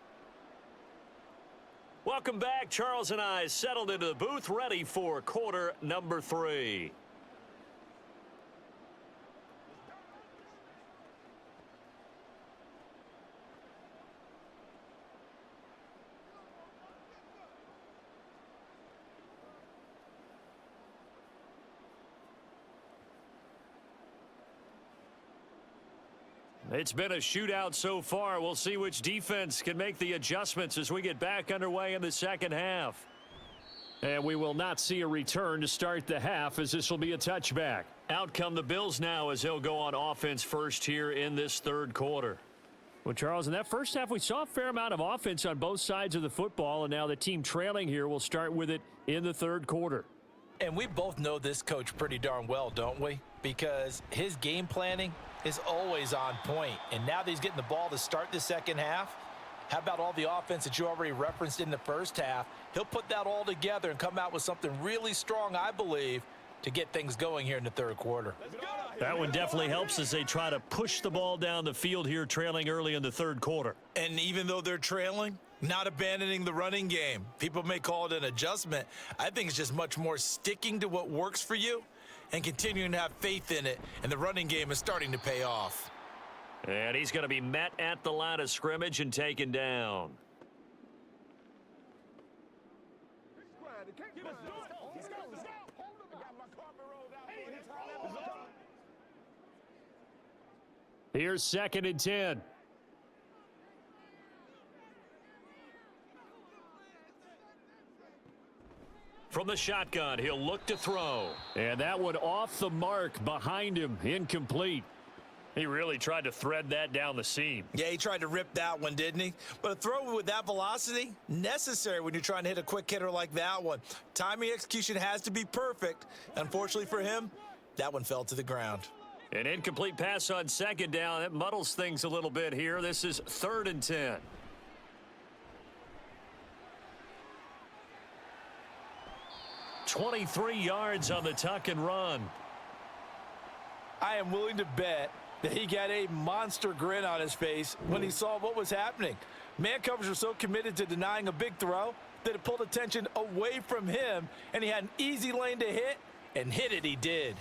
Speaker 1: Welcome back. Charles and I settled into the booth, ready for quarter number 3. It's been a shootout so far. We'll see which defense can make the adjustments as we get back underway in the second half. And we will not see a return to start the half, as this will be a touchback. Out come the Bills now as they'll go on offense first here in this third quarter. Well, Charles, in that first half, we saw a fair amount of offense on both sides of the football, and now the team trailing here will start with it in the third quarter.
Speaker 2: And we both know this coach pretty darn well, don't we? Because his game planning is always on point. And now that he's getting the ball to start the second half, how about all the offense that you already referenced in the first half? He'll put that all together and come out with something really strong, I believe, to get things going here in the third quarter.
Speaker 1: That one definitely helps as they try to push the ball down the field here, trailing early in the third quarter.
Speaker 2: And even though they're trailing, not abandoning the running game. People may call it an adjustment. I think it's just much more sticking to what works for you and continuing to have faith in it, and the running game is starting to pay off.
Speaker 1: And he's going to be met at the line of scrimmage and taken down. Here's 2nd and 10. From the shotgun, he'll look to throw. And that one off the mark behind him, incomplete. He really tried to thread that down the seam.
Speaker 2: Yeah, he tried to rip that one, didn't he? But a throw with that velocity, necessary when you're trying to hit a quick hitter like that one. Timing execution has to be perfect. Unfortunately for him, that one fell to the ground.
Speaker 1: An incomplete pass on second down. That muddles things a little bit here. This is 3rd and 10. "23 yards on the tuck and run."
Speaker 2: I am willing to bet that he got a monster grin on his face when he saw what was happening. Man coverage were so committed to denying a big throw that it pulled attention away from him, and he had an easy lane to hit, and hit it he did.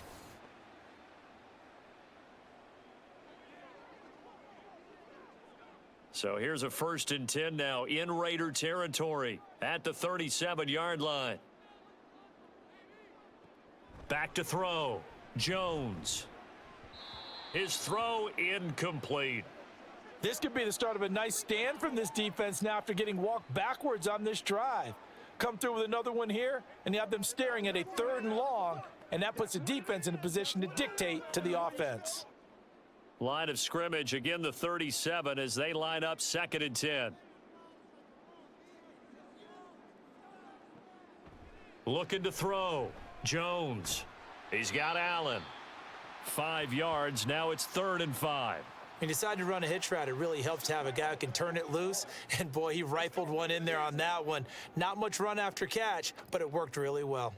Speaker 1: So here's a 1st and 10 now in Raider territory at the 37-yard line. Back to throw. Jones. His throw incomplete.
Speaker 2: This could be the start of a nice stand from this defense now after getting walked backwards on this drive. Come through with another one here, and you have them staring at a 3rd and long, and that puts the defense in a position to dictate to the offense.
Speaker 1: Line of scrimmage, again the 37 as they line up 2nd and 10. Looking to throw. Jones. He's got Allen. 5 yards. Now it's 3rd and 5.
Speaker 2: He decided to run a hitch route. It really helps to have a guy who can turn it loose. And, boy, he rifled one in there on that one. Not much run after catch, but it worked really well.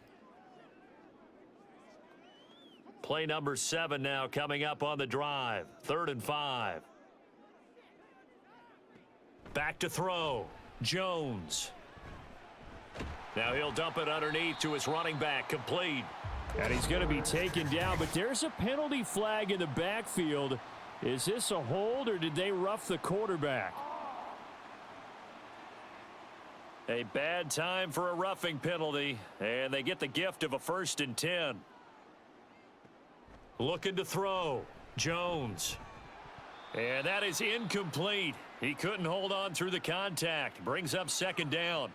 Speaker 1: Play number 7 now coming up on the drive. 3rd and 5. Back to throw. Jones. Now he'll dump it underneath to his running back. Complete. And he's going to be taken down, but there's a penalty flag in the backfield. Is this a hold, or did they rough the quarterback? A bad time for a roughing penalty, and they get the gift of a 1st and 10. Looking to throw. Jones. And that is incomplete. He couldn't hold on through the contact. Brings up 2nd down.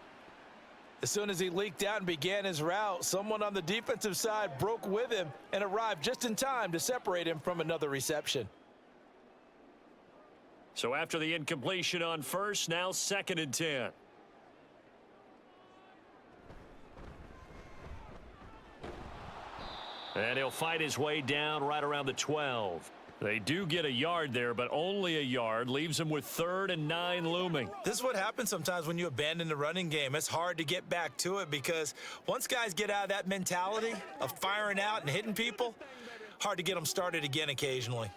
Speaker 2: As soon as he leaked out and began his route, someone on the defensive side broke with him and arrived just in time to separate him from another reception.
Speaker 1: So after the incompletion on 1st, now 2nd and 10. And he'll fight his way down right around the 12. They do get a yard there, but only a yard. Leaves them with 3rd and 9 looming.
Speaker 2: This is what happens sometimes when you abandon the running game. It's hard to get back to it because once guys get out of that mentality of firing out and hitting people, hard to get them started again occasionally.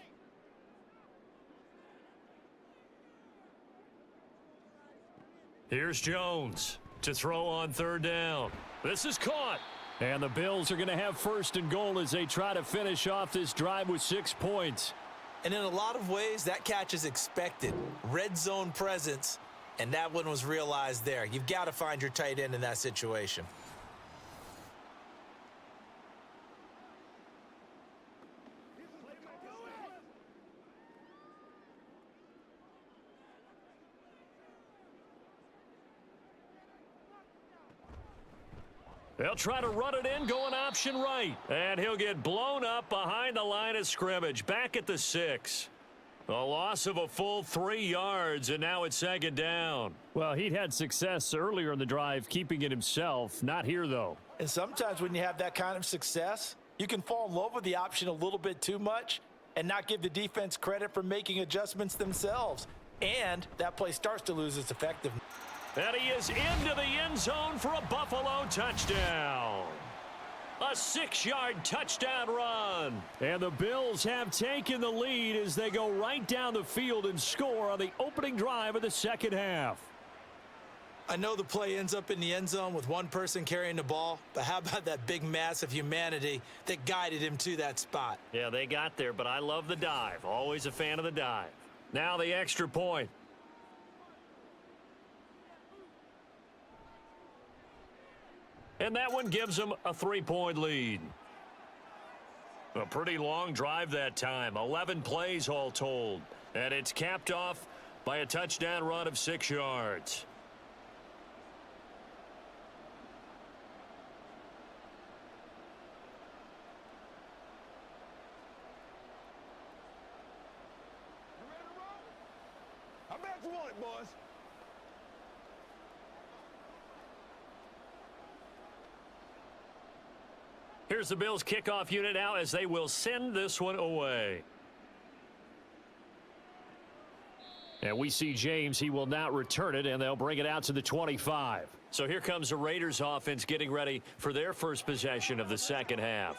Speaker 1: Here's Jones to throw on 3rd down. This is caught. And the Bills are going to have 1st and goal as they try to finish off this drive with 6 points.
Speaker 2: And in a lot of ways, that catch is expected. Red zone presence, and that one was realized there. You've got to find your tight end in that situation.
Speaker 1: They'll try to run it in, going option right. And he'll get blown up behind the line of scrimmage, back at the 6. A loss of a full 3 yards, and now it's 2nd down. Well, he'd had success earlier in the drive keeping it himself. Not here, though.
Speaker 2: And sometimes when you have that kind of success, you can fall in love with the option a little bit too much and not give the defense credit for making adjustments themselves. And that play starts to lose its effectiveness.
Speaker 1: And he is into the end zone for a Buffalo touchdown. A 6-yard touchdown run. And the Bills have taken the lead as they go right down the field and score on the opening drive of the 2nd half.
Speaker 2: I know the play ends up in the end zone with one person carrying the ball, but how about that big mass of humanity that guided him to that spot?
Speaker 1: Yeah, they got there, but I love the dive. Always a fan of the dive. Now the extra point. And that one gives them a 3-point lead. A pretty long drive that time. 11 plays all told. And it's capped off by a touchdown run of 6 yards.
Speaker 3: What you want, boys?
Speaker 1: Here's the Bills kickoff unit now as they will send this one away. And we see James. He will not return it, and they'll bring it out to the 25. So here comes the Raiders offense getting ready for their first possession of the second half.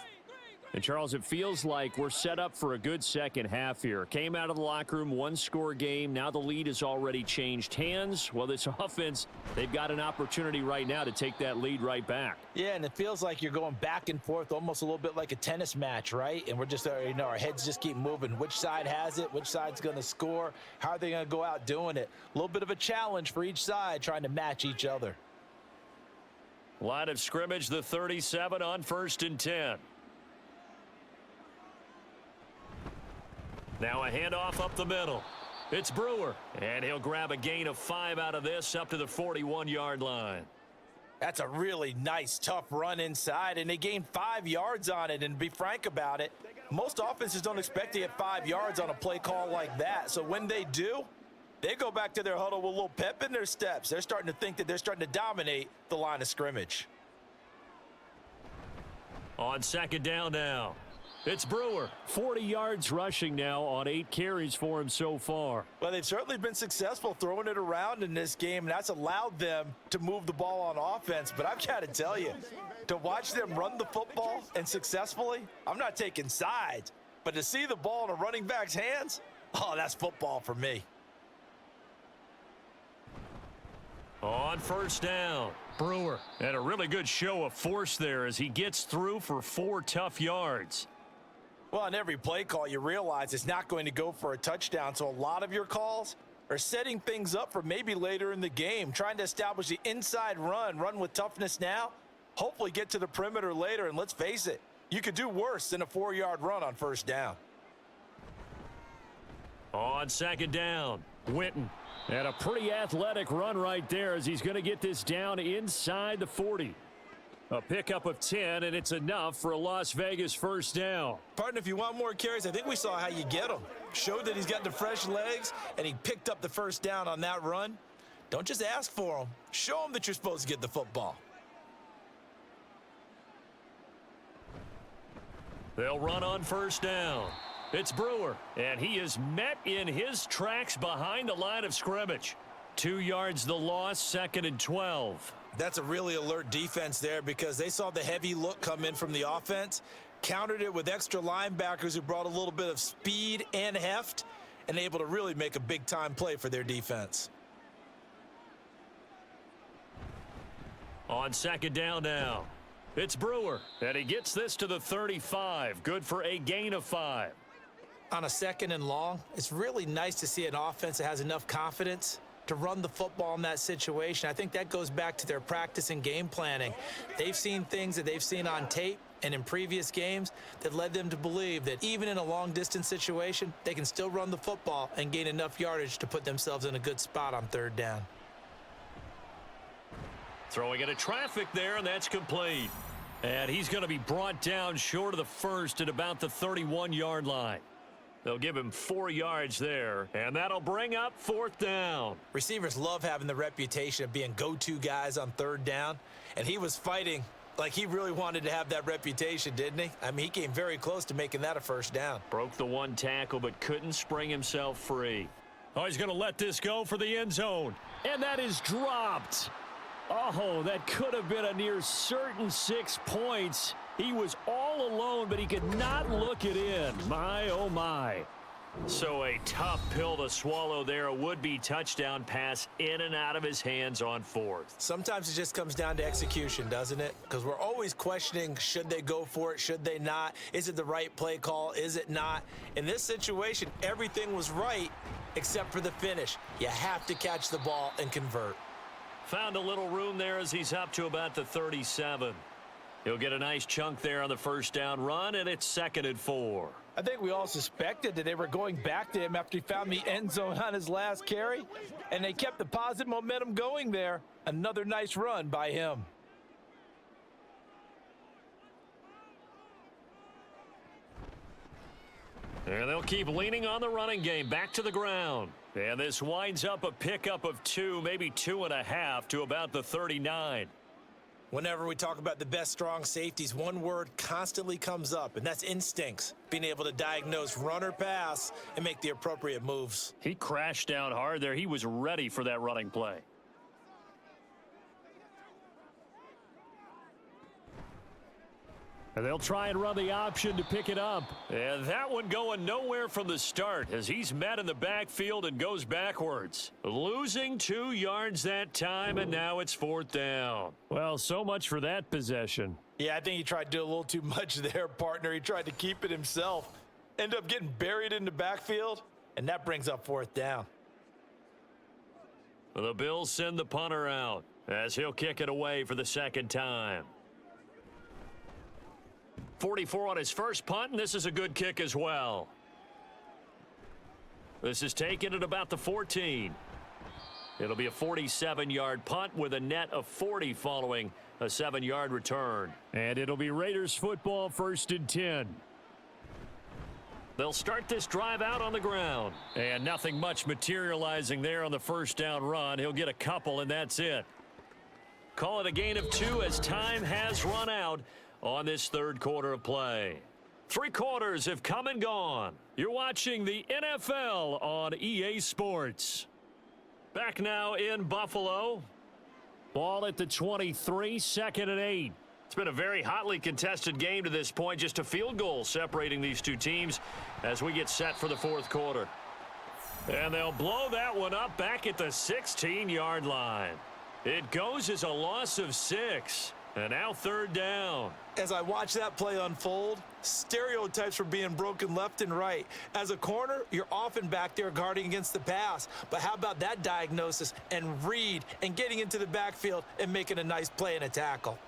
Speaker 1: And, Charles, it feels like we're set up for a good second half here. Came out of the locker room, one-score game. Now the lead has already changed hands. Well, this offense, they've got an opportunity right now to take that lead right back.
Speaker 2: Yeah, and it feels like you're going back and forth, almost a little bit like a tennis match, right? And we're just, our heads just keep moving. Which side has it? Which side's going to score? How are they going to go out doing it? A little bit of a challenge for each side, trying to match each other.
Speaker 1: Line of scrimmage, the 37 on 1st and 10. Now a handoff up the middle. It's Brewer, and he'll grab a gain of 5 out of this up to the 41-yard line.
Speaker 2: That's a really nice, tough run inside, and they gained 5 yards on it. And to be frank about it, most offenses don't expect to get 5 yards on a play call like that. So when they do, they go back to their huddle with a little pep in their steps. They're starting to think that they're starting to dominate the line of scrimmage.
Speaker 1: On second down now, it's Brewer. 40 yards rushing now on 8 carries for him so far.
Speaker 2: Well, they've certainly been successful throwing it around in this game, and that's allowed them to move the ball on offense. But I've got to tell you, to watch them run the football and successfully, I'm not taking sides, but to see the ball in a running back's hands, oh, that's football for me.
Speaker 1: On first down, Brewer. And a really good show of force there as he gets through for 4 tough yards.
Speaker 2: Well, on every play call, you realize it's not going to go for a touchdown. So a lot of your calls are setting things up for maybe later in the game, trying to establish the inside run with toughness now, hopefully get to the perimeter later. And let's face it, you could do worse than a 4-yard run on first down.
Speaker 1: On second down, Witten. And a pretty athletic run right there as he's going to get this down inside the 40. A pickup of 10, and it's enough for a Las Vegas first down.
Speaker 2: Partner, if you want more carries, I think we saw how you get them. Showed that he's got the fresh legs, and he picked up the first down on that run. Don't just ask for them. Show them that you're supposed to get the football.
Speaker 1: They'll run on first down. It's Brewer, and he is met in his tracks behind the line of scrimmage. 2 yards the loss, 2nd and 12.
Speaker 2: That's a really alert defense there because they saw the heavy look come in from the offense, countered it with extra linebackers who brought a little bit of speed and heft, and able to really make a big-time play for their defense.
Speaker 1: On second down now, it's Brewer, and he gets this to the 35. Good for a gain of 5.
Speaker 2: On a 2nd and long, it's really nice to see an offense that has enough confidence to run the football in that situation. I think that goes back to their practice and game planning. They've seen things that they've seen on tape and in previous games that led them to believe that even in a long-distance situation, they can still run the football and gain enough yardage to put themselves in a good spot on 3rd down.
Speaker 1: Throwing into traffic there, and that's complete. And he's going to be brought down short of the first at about the 31-yard line. They'll give him 4 yards there, and that'll bring up 4th down.
Speaker 2: Receivers love having the reputation of being go-to guys on 3rd down, and he was fighting like he really wanted to have that reputation, didn't he? I mean, he came very close to making that a first down.
Speaker 1: Broke the 1 tackle, but couldn't spring himself free. Oh, he's going to let this go for the end zone, and that is dropped. Oh, that could have been a near certain 6 points. He was all alone, but he could not look it in. My, oh, my. So a tough pill to swallow there. A would-be touchdown pass in and out of his hands on 4th.
Speaker 2: Sometimes it just comes down to execution, doesn't it? Because we're always questioning, should they go for it, should they not? Is it the right play call, is it not? In this situation, everything was right except for the finish. You have to catch the ball and convert.
Speaker 1: Found a little room there as he's up to about the 37. He'll get a nice chunk there on the first down run, and it's 2nd and 4.
Speaker 2: I think we all suspected that they were going back to him after he found the end zone on his last carry, and they kept the positive momentum going there. Another nice run by him.
Speaker 1: And they'll keep leaning on the running game. Back to the ground. And this winds up a pickup of 2, maybe 2.5 to about the 39.
Speaker 2: Whenever we talk about the best strong safeties, one word constantly comes up, and that's instincts. Being able to diagnose run or pass and make the appropriate moves.
Speaker 1: He crashed down hard there. He was ready for that running play. And they'll try and run the option to pick it up. And that one going nowhere from the start as he's met in the backfield and goes backwards. Losing 2 yards that time, and now it's 4th down. Well, so much for that possession.
Speaker 2: Yeah, I think he tried to do a little too much there, partner. He tried to keep it himself. Ended up getting buried in the backfield, and that brings up 4th down.
Speaker 1: The Bills send the punter out as he'll kick it away for the 2nd time. 44 on his first punt, and this is a good kick as well. This is taken at about the 14. It'll be a 47-yard punt with a net of 40 following a 7-yard return. And it'll be Raiders football, 1st and 10. They'll start this drive out on the ground. And nothing much materializing there on the 1st down run. He'll get a couple, and that's it. Call it a gain of 2 as time has run out on this 3rd quarter of play. 3 quarters have come and gone. You're watching the NFL on EA Sports. Back now in Buffalo. Ball at the 23, 2nd and 8. It's been a very hotly contested game to this point. Just a field goal separating these two teams as we get set for the 4th quarter. And they'll blow that one up back at the 16-yard line. It goes as a loss of 6. And now 3rd down.
Speaker 2: As I watch that play unfold, stereotypes were being broken left and right. As a corner, you're often back there guarding against the pass. But how about that diagnosis and read and getting into the backfield and making a nice play and a tackle?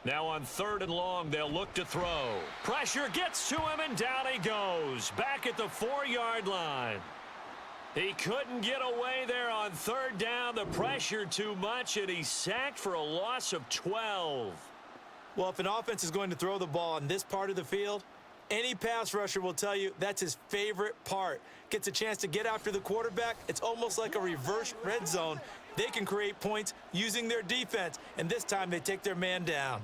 Speaker 1: Now on 3rd and long, they'll look to throw. Pressure gets to him, and down he goes. Back at the 4-yard line. He couldn't get away there on 3rd down. The pressure too much, and he's sacked for a loss of 12.
Speaker 2: Well, if an offense is going to throw the ball on this part of the field, any pass rusher will tell you that's his favorite part. Gets a chance to get after the quarterback. It's almost like a reverse red zone. They can create points using their defense, and this time they take their man down.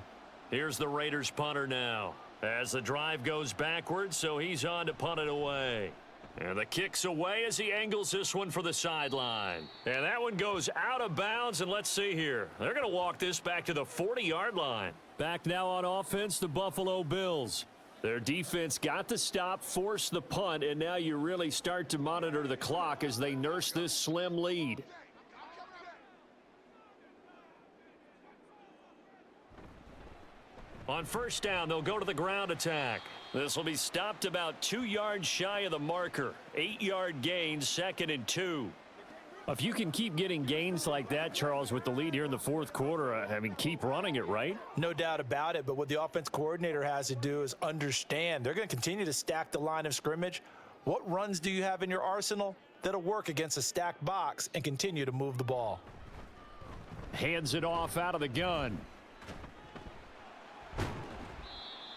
Speaker 1: Here's the Raiders punter now as the drive goes backwards, so he's on to punt it away. And the kick's away as he angles this one for the sideline. And that one goes out of bounds, and let's see here. They're going to walk this back to the 40-yard line. Back now on offense, the Buffalo Bills. Their defense got the stop, forced the punt, and now you really start to monitor the clock as they nurse this slim lead. On 1st down, they'll go to the ground attack. This will be stopped about 2 yards shy of the marker. 8-yard gain, 2nd and 2. If you can keep getting gains like that, Charles, with the lead here in the 4th quarter, I mean, keep running it, right?
Speaker 2: No doubt about it, but what the offense coordinator has to do is understand they're going to continue to stack the line of scrimmage. What runs do you have in your arsenal that'll work against a stacked box and continue to move the ball?
Speaker 1: Hands it off out of the gun.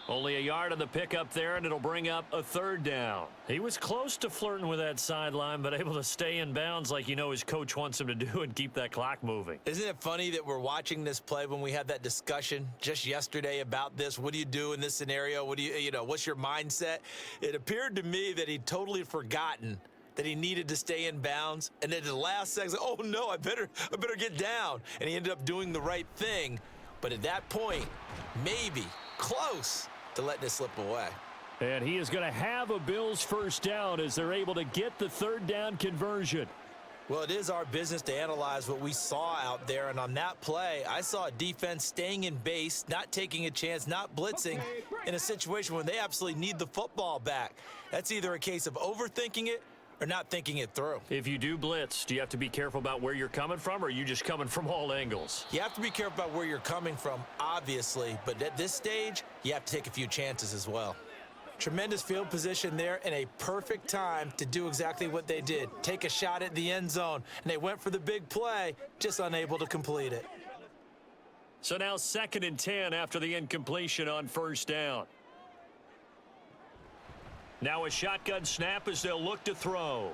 Speaker 1: Only a yard on the pickup there, and it'll bring up a 3rd down. He was close to flirting with that sideline, but able to stay in bounds like you know his coach wants him to do and keep that clock moving.
Speaker 2: Isn't it funny that we're watching this play when we had that discussion just yesterday about this? What do you do in this scenario? What do you know, what's your mindset? It appeared to me that he'd totally forgotten that he needed to stay in bounds, and then at the last second, oh no, I better get down. And he ended up doing the right thing. But at that point, maybe close to letting it slip away.
Speaker 1: And he is going to have a Bills 1st down as they're able to get the 3rd down conversion.
Speaker 2: Well, it is our business to analyze what we saw out there, and on that play, I saw a defense staying in base, not taking a chance, not blitzing in a situation when they absolutely need the football back. That's either a case of overthinking it or not thinking it through.
Speaker 1: If you do blitz, do you have to be careful about where you're coming from, or are you just coming from all angles?
Speaker 2: You have to be careful about where you're coming from, obviously, but at this stage, you have to take a few chances as well. Tremendous field position there and a perfect time to do exactly what they did. Take a shot at the end zone, and they went for the big play, just unable to complete it.
Speaker 1: So now 2nd and 10 after the incompletion on 1st down. Now a shotgun snap as they'll look to throw.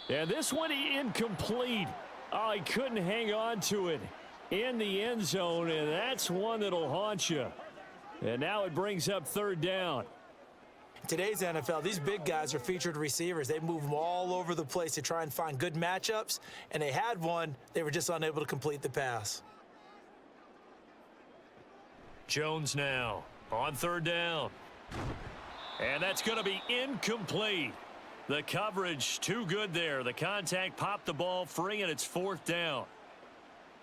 Speaker 1: And this one incomplete. Oh, he couldn't hang on to it in the end zone, and that's one that'll haunt you. And now it brings up third down.
Speaker 2: Today's NFL, these big guys are featured receivers. They move them all over the place to try and find good matchups, and they had one. They were just unable to complete the pass.
Speaker 1: Jones now on third down. And that's going to be incomplete. The coverage too good there. The contact popped the ball free, and it's fourth down.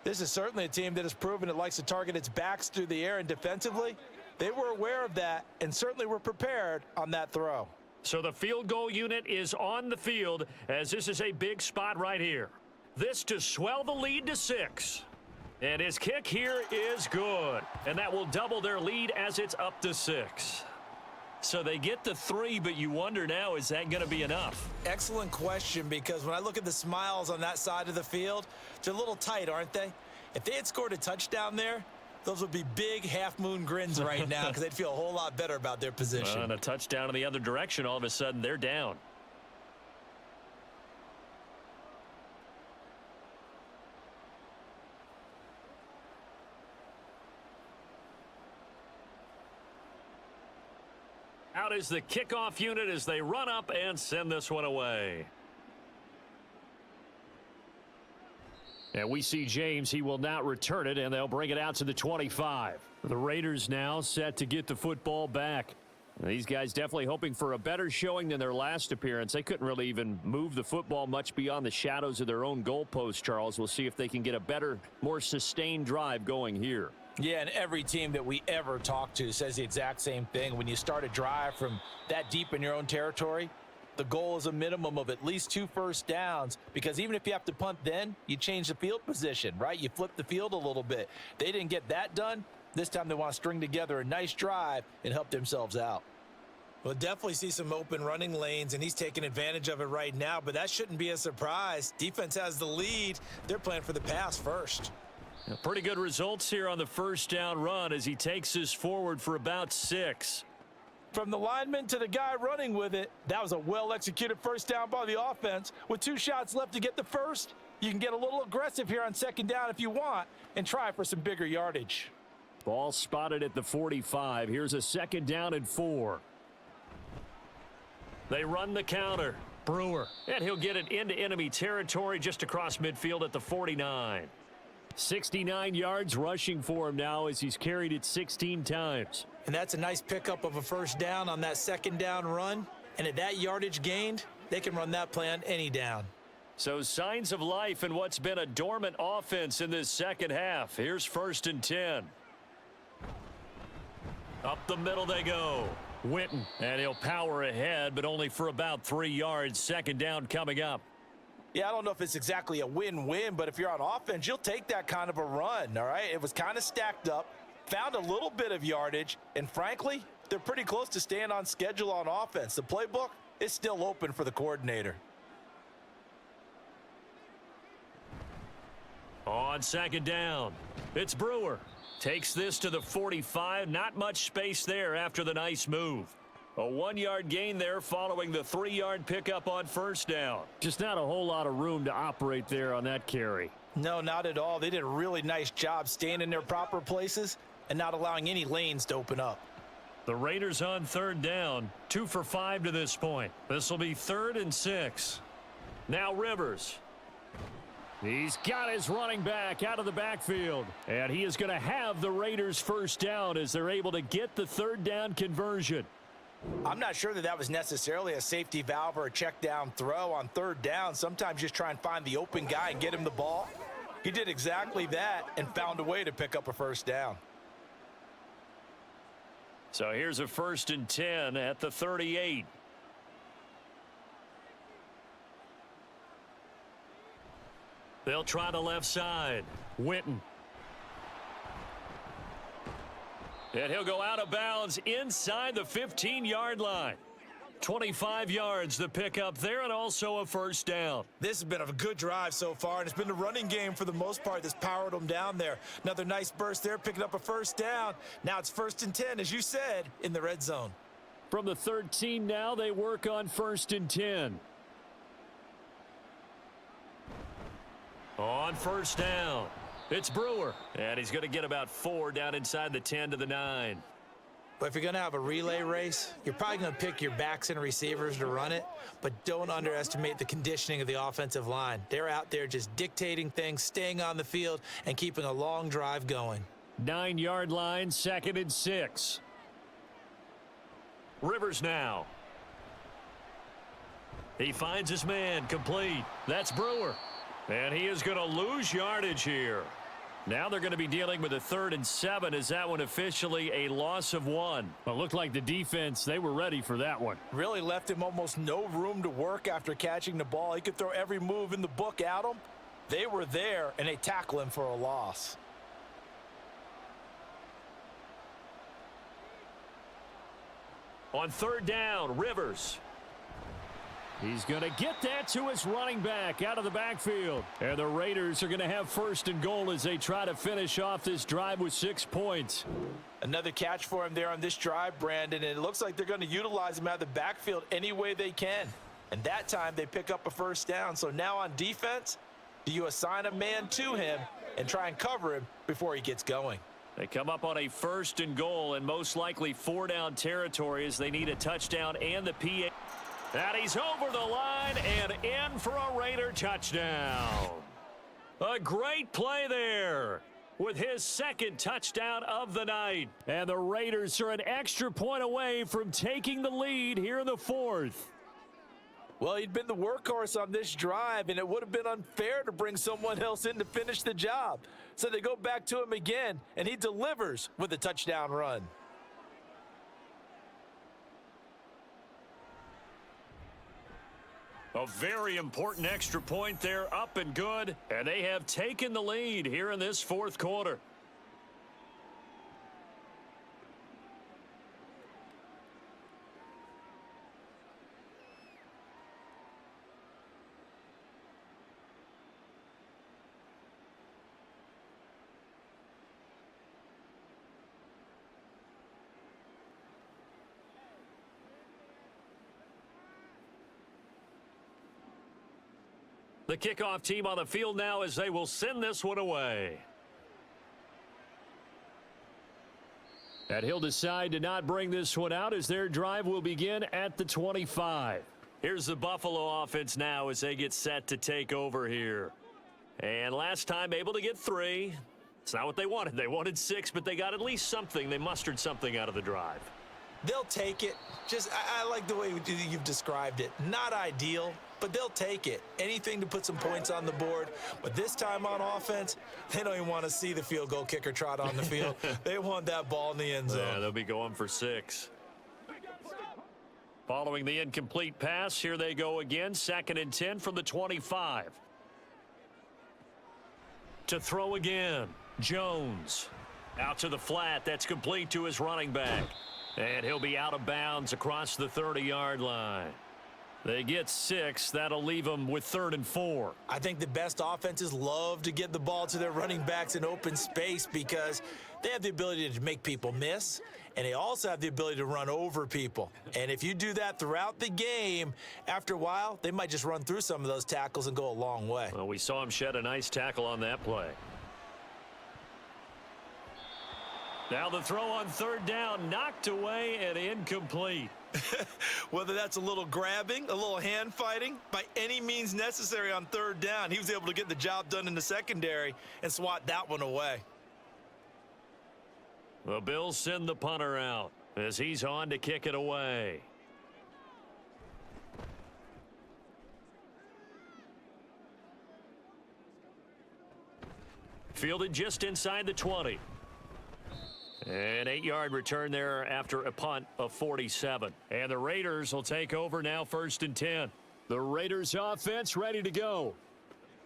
Speaker 2: This is certainly a team that has proven it likes to target its backs through the air, and defensively, they were aware of that and certainly were prepared on that throw.
Speaker 1: So the field goal unit is on the field as this is a big spot right here. This to swell the lead to 6. And his kick here is good. And that will double their lead as it's up to 6. So they get the 3, but you wonder now, is that going to be enough?
Speaker 2: Excellent question, because when I look at the smiles on that side of the field, they're a little tight, aren't they? If they had scored a touchdown there, those would be big half-moon grins right now because they'd feel a whole lot better about their position.
Speaker 1: And a touchdown in the other direction, all of a sudden they're down. Out is the kickoff unit as they run up and send this one away. And we see James. He will not return it, and they'll bring it out to the 25. The Raiders now set to get the football back. These guys definitely hoping for a better showing than their last appearance. They couldn't really even move the football much beyond the shadows of their own goalpost, Charles. We'll see if they can get a better, more sustained drive going here.
Speaker 2: Yeah, and every team that we ever talk to says the exact same thing. When you start a drive from that deep in your own territory, the goal is a minimum of at least 2 first downs, because even if you have to punt then, you change the field position, right? You flip the field a little bit. They didn't get that done. This time they want to string together a nice drive and help themselves out. We'll definitely see some open running lanes, and he's taking advantage of it right now, but that shouldn't be a surprise. Defense has the lead. They're playing for the pass first.
Speaker 1: Pretty good results here on the first down run as he takes this forward for about 6.
Speaker 2: From the lineman to the guy running with it, that was a well-executed first down by the offense. With 2 shots left to get the first, you can get a little aggressive here on second down if you want and try for some bigger yardage.
Speaker 1: Ball spotted at the 45. Here's a second down and 4. They run the counter. Brewer. And he'll get it into enemy territory just across midfield at the 49. 69 yards rushing for him now as he's carried it 16 times.
Speaker 2: And that's a nice pickup of a first down on that second down run. And at that yardage gained, they can run that play on any down.
Speaker 1: So signs of life in what's been a dormant offense in this second half. Here's 1st and 10. Up the middle they go. Witten, and he'll power ahead, but only for about 3 yards. Second down coming up.
Speaker 2: Yeah, I don't know if it's exactly a win-win, but if you're on offense, you'll take that kind of a run, all right? It was kind of stacked up, found a little bit of yardage, and frankly, they're pretty close to staying on schedule on offense. The playbook is still open for the coordinator.
Speaker 1: On second down, it's Brewer. Takes this to the 45. Not much space there after the nice move. A 1-yard gain there following the 3-yard pickup on first down. Just not a whole lot of room to operate there on that carry.
Speaker 2: No, not at all. They did a really nice job staying in their proper places and not allowing any lanes to open up.
Speaker 1: The Raiders on third down, 2 for 5 to this point. This will be 3rd and 6. Now Rivers. He's got his running back out of the backfield. And he is going to have the Raiders first down as they're able to get the third down conversion.
Speaker 2: I'm not sure that was necessarily a safety valve or a check down throw on third down. Sometimes just try and find the open guy and get him the ball. He did exactly that and found a way to pick up a first down.
Speaker 1: So here's a 1st and 10 at the 38. They'll try the left side. Witten. And he'll go out of bounds inside the 15-yard line. 25 yards the pickup there, and also a first down.
Speaker 2: This has been a good drive so far, and it's been the running game for the most part that's powered them down there. Another nice burst there, picking up a first down. Now it's 1st and 10, as you said, in the red zone.
Speaker 1: From the 13 now, they work on 1st and 10. On first down, it's Brewer. And he's going to get about 4 down inside the 10 to the 9.
Speaker 2: But if you're going to have a relay race, you're probably going to pick your backs and receivers to run it, but don't underestimate the conditioning of the offensive line. They're out there just dictating things, staying on the field, and keeping a long drive going.
Speaker 1: 9-yard line, 2nd and 6. Rivers now. He finds his man, complete. That's Brewer. And he is going to lose yardage here. Now they're going to be dealing with a 3rd and 7. Is that one officially a loss of 1? Well, it looked like the defense, they were ready for that one.
Speaker 2: Really left him almost no room to work after catching the ball. He could throw every move in the book at him. They were there, and they tackle him for a loss.
Speaker 1: On 3rd down, Rivers. He's going to get that to his running back out of the backfield. And the Raiders are going to have 1st and goal as they try to finish off this drive with 6 points.
Speaker 2: Another catch for him there on this drive, Brandon, and it looks like they're going to utilize him out of the backfield any way they can. And that time they pick up a 1st down. So now on defense, do you assign a man to him and try and cover him before he gets going?
Speaker 1: They come up on a 1st and goal and most likely 4-down territory as they need a touchdown and the PA. And he's over the line and in for a Raider touchdown. A great play there with his 2nd touchdown of the night. And the Raiders are an extra point away from taking the lead here in the 4th.
Speaker 2: Well, he'd been the workhorse on this drive, and it would have been unfair to bring someone else in to finish the job. So they go back to him again, and he delivers with a touchdown run.
Speaker 1: A very important extra point there, up and good. And they have taken the lead here in this 4th quarter. The kickoff team on the field now as they will send this one away. And he'll decide to not bring this one out as their drive will begin at the 25. Here's the Buffalo offense now as they get set to take over here. And last time able to get 3. It's not what they wanted. They wanted 6, but they got at least something. They mustered something out of the drive.
Speaker 2: They'll take it. I like the way you've described it. Not ideal, but they'll take it. Anything to put some points on the board. But this time on offense, they don't even want to see the field goal kicker trot on the field. They want that ball in the end zone.
Speaker 1: Yeah, they'll be going for 6. Following the incomplete pass, here they go again. 2nd and 10 from the 25. To throw again, Jones. Out to the flat. That's complete to his running back. And he'll be out of bounds across the 30-yard line. They get 6. That'll leave them with 3rd and 4.
Speaker 2: I think the best offenses love to get the ball to their running backs in open space because they have the ability to make people miss, and they also have the ability to run over people. And if you do that throughout the game, after a while, they might just run through some of those tackles and go a long way.
Speaker 1: Well, we saw him shed a nice tackle on that play. Now the throw on 3rd down, knocked away and incomplete.
Speaker 2: Whether that's a little grabbing, a little hand fighting, by any means necessary on 3rd down, he was able to get the job done in the secondary and swat that one away.
Speaker 1: The Bills send the punter out as he's on to kick it away. Fielded just inside the 20. An 8-yard return there after a punt of 47. And the Raiders will take over now 1st and 10. The Raiders offense ready to go.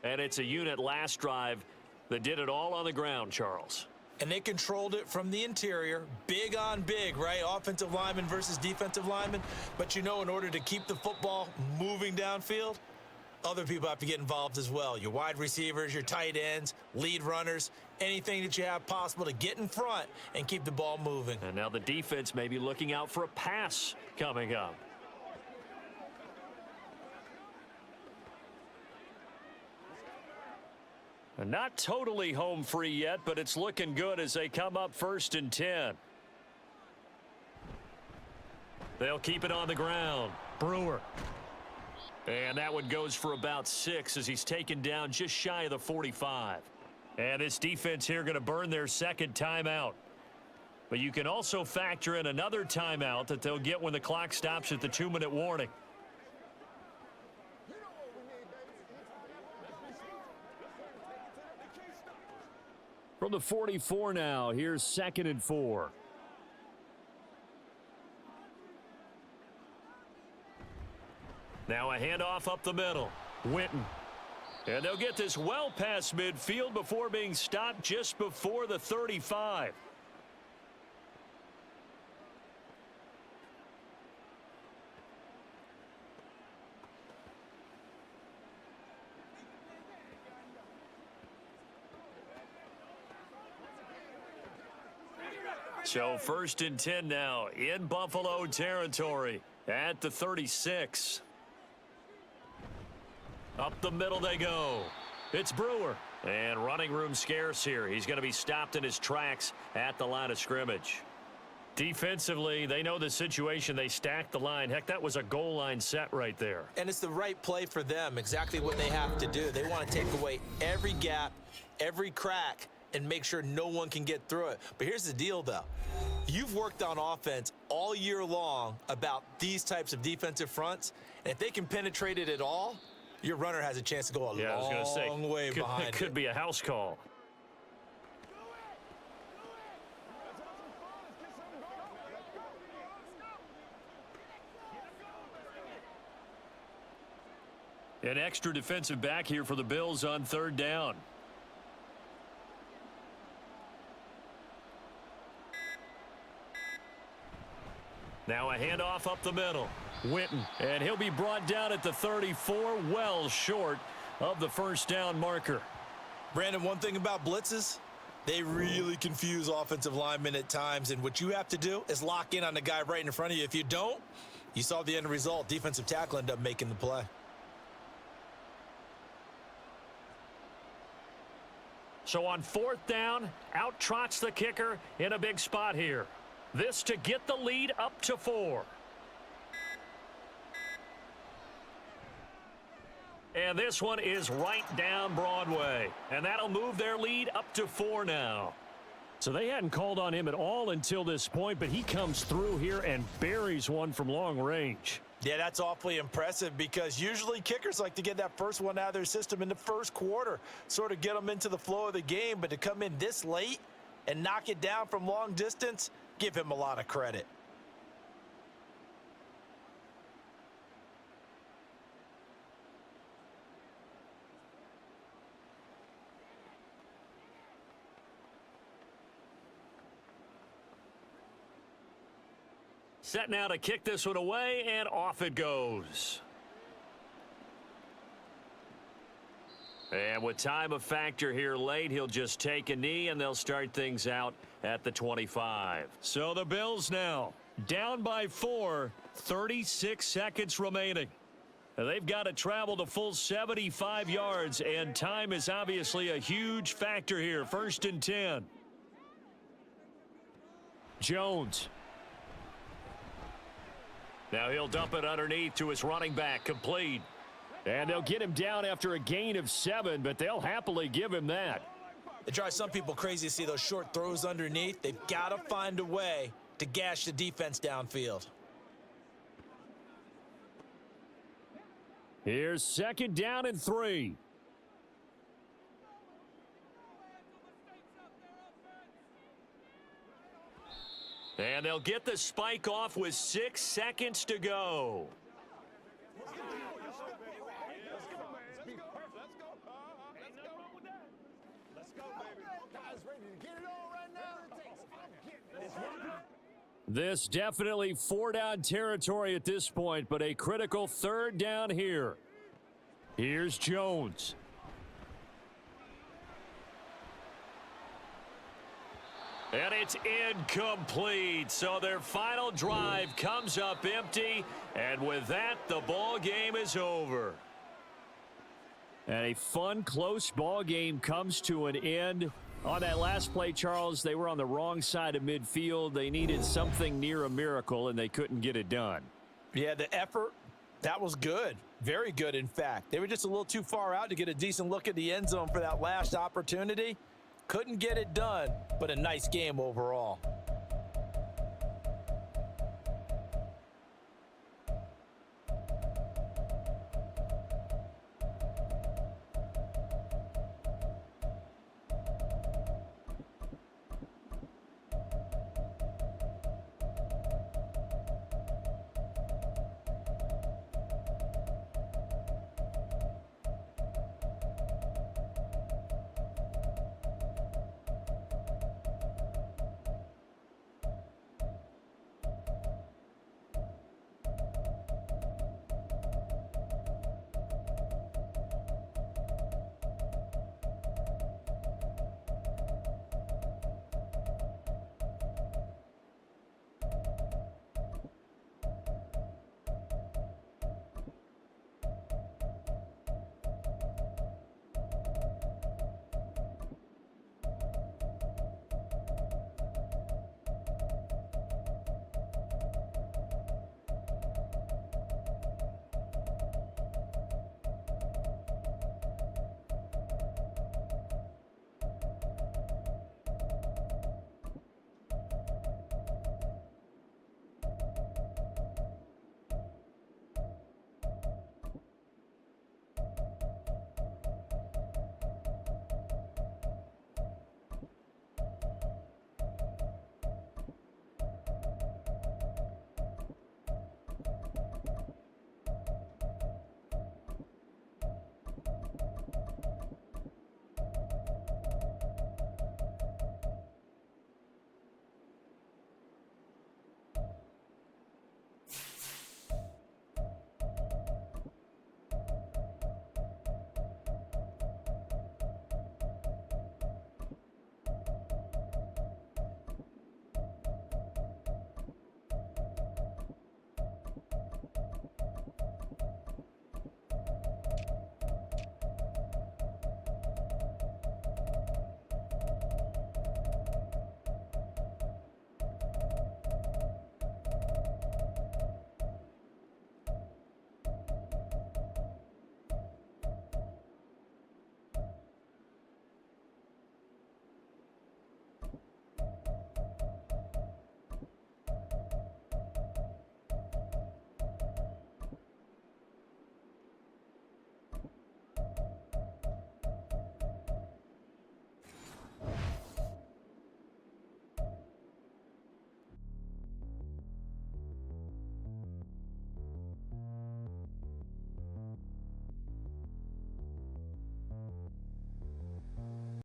Speaker 1: And it's a unit last drive that did it all on the ground, Charles.
Speaker 2: And they controlled it from the interior, big on big, right? Offensive lineman versus defensive lineman. But you know, in order to keep the football moving downfield, other people have to get involved as well. Your wide receivers, your tight ends, lead runners, anything that you have possible to get in front and keep the ball moving.
Speaker 1: And now the defense may be looking out for a pass coming up. Not totally home free yet, but it's looking good as they come up 1st and 10. They'll keep it on the ground. Brewer. And that one goes for about 6 as he's taken down just shy of the 45. And this defense here going to burn their second timeout. But you can also factor in another timeout that they'll get when the clock stops at the 2-minute warning. From the 44 now, here's 2nd and 4. Now a handoff up the middle. Witten. And they'll get this well past midfield before being stopped just before the 35. So 1st and 10 now in Buffalo territory at the 36. Up the middle they go. It's Brewer. And running room scarce here. He's going to be stopped in his tracks at the line of scrimmage. Defensively, they know the situation. They stacked the line. Heck, that was a goal line set right there.
Speaker 2: And it's the right play for them, exactly what they have to do. They want to take away every gap, every crack, and make sure no one can get through it. But here's the deal, though. You've worked on offense all year long about these types of defensive fronts, and if they can penetrate it at all, your runner has a chance to go a long way behind it.
Speaker 1: Could be a house call. An extra defensive back here for the Bills on 3rd down. Now a handoff up the middle. Witten. And he'll be brought down at the 34, well short of the 1st down marker.
Speaker 2: Brandon, one thing about blitzes, they really confuse offensive linemen at times, and what you have to do is lock in on the guy right in front of you. If you don't, you saw the end result. Defensive tackle ended up making the play.
Speaker 1: So on 4th down, out trots the kicker in a big spot here. This to get the lead up to 4. And this one is right down Broadway. And that'll move their lead up to 4 now. So they hadn't called on him at all until this point, but he comes through here and buries one from long range.
Speaker 2: Yeah, that's awfully impressive because usually kickers like to get that first one out of their system in the first quarter, sort of get them into the flow of the game. But to come in this late and knock it down from long distance, give him a lot of credit.
Speaker 1: Set now to kick this one away, and off it goes. And with time a factor here late, he'll just take a knee, and they'll start things out at the 25. So the Bills now down by 4, 36 seconds remaining. They've got to travel the full 75 yards, and time is obviously a huge factor here. 1st and 10. Jones. Now he'll dump it underneath to his running back, complete. And they'll get him down after a gain of 7, but they'll happily give him that.
Speaker 2: It drives some people crazy to see those short throws underneath. They've got to find a way to gash the defense downfield.
Speaker 1: Here's 2nd down and 3. And they'll get the spike off with 6 seconds to go. This definitely 4-down territory at this point, but a critical 3rd down here. Here's Jones. And it's incomplete. So their final drive comes up empty. And with that, the ball game is over. And a fun, close ball game comes to an end. On that last play, Charles, they were on the wrong side of midfield. They needed something near a miracle, and they couldn't get it done.
Speaker 2: Yeah, the effort, that was good. Very good, in fact. They were just a little too far out to get a decent look at the end zone for that last opportunity. Couldn't get it done, but a nice game overall.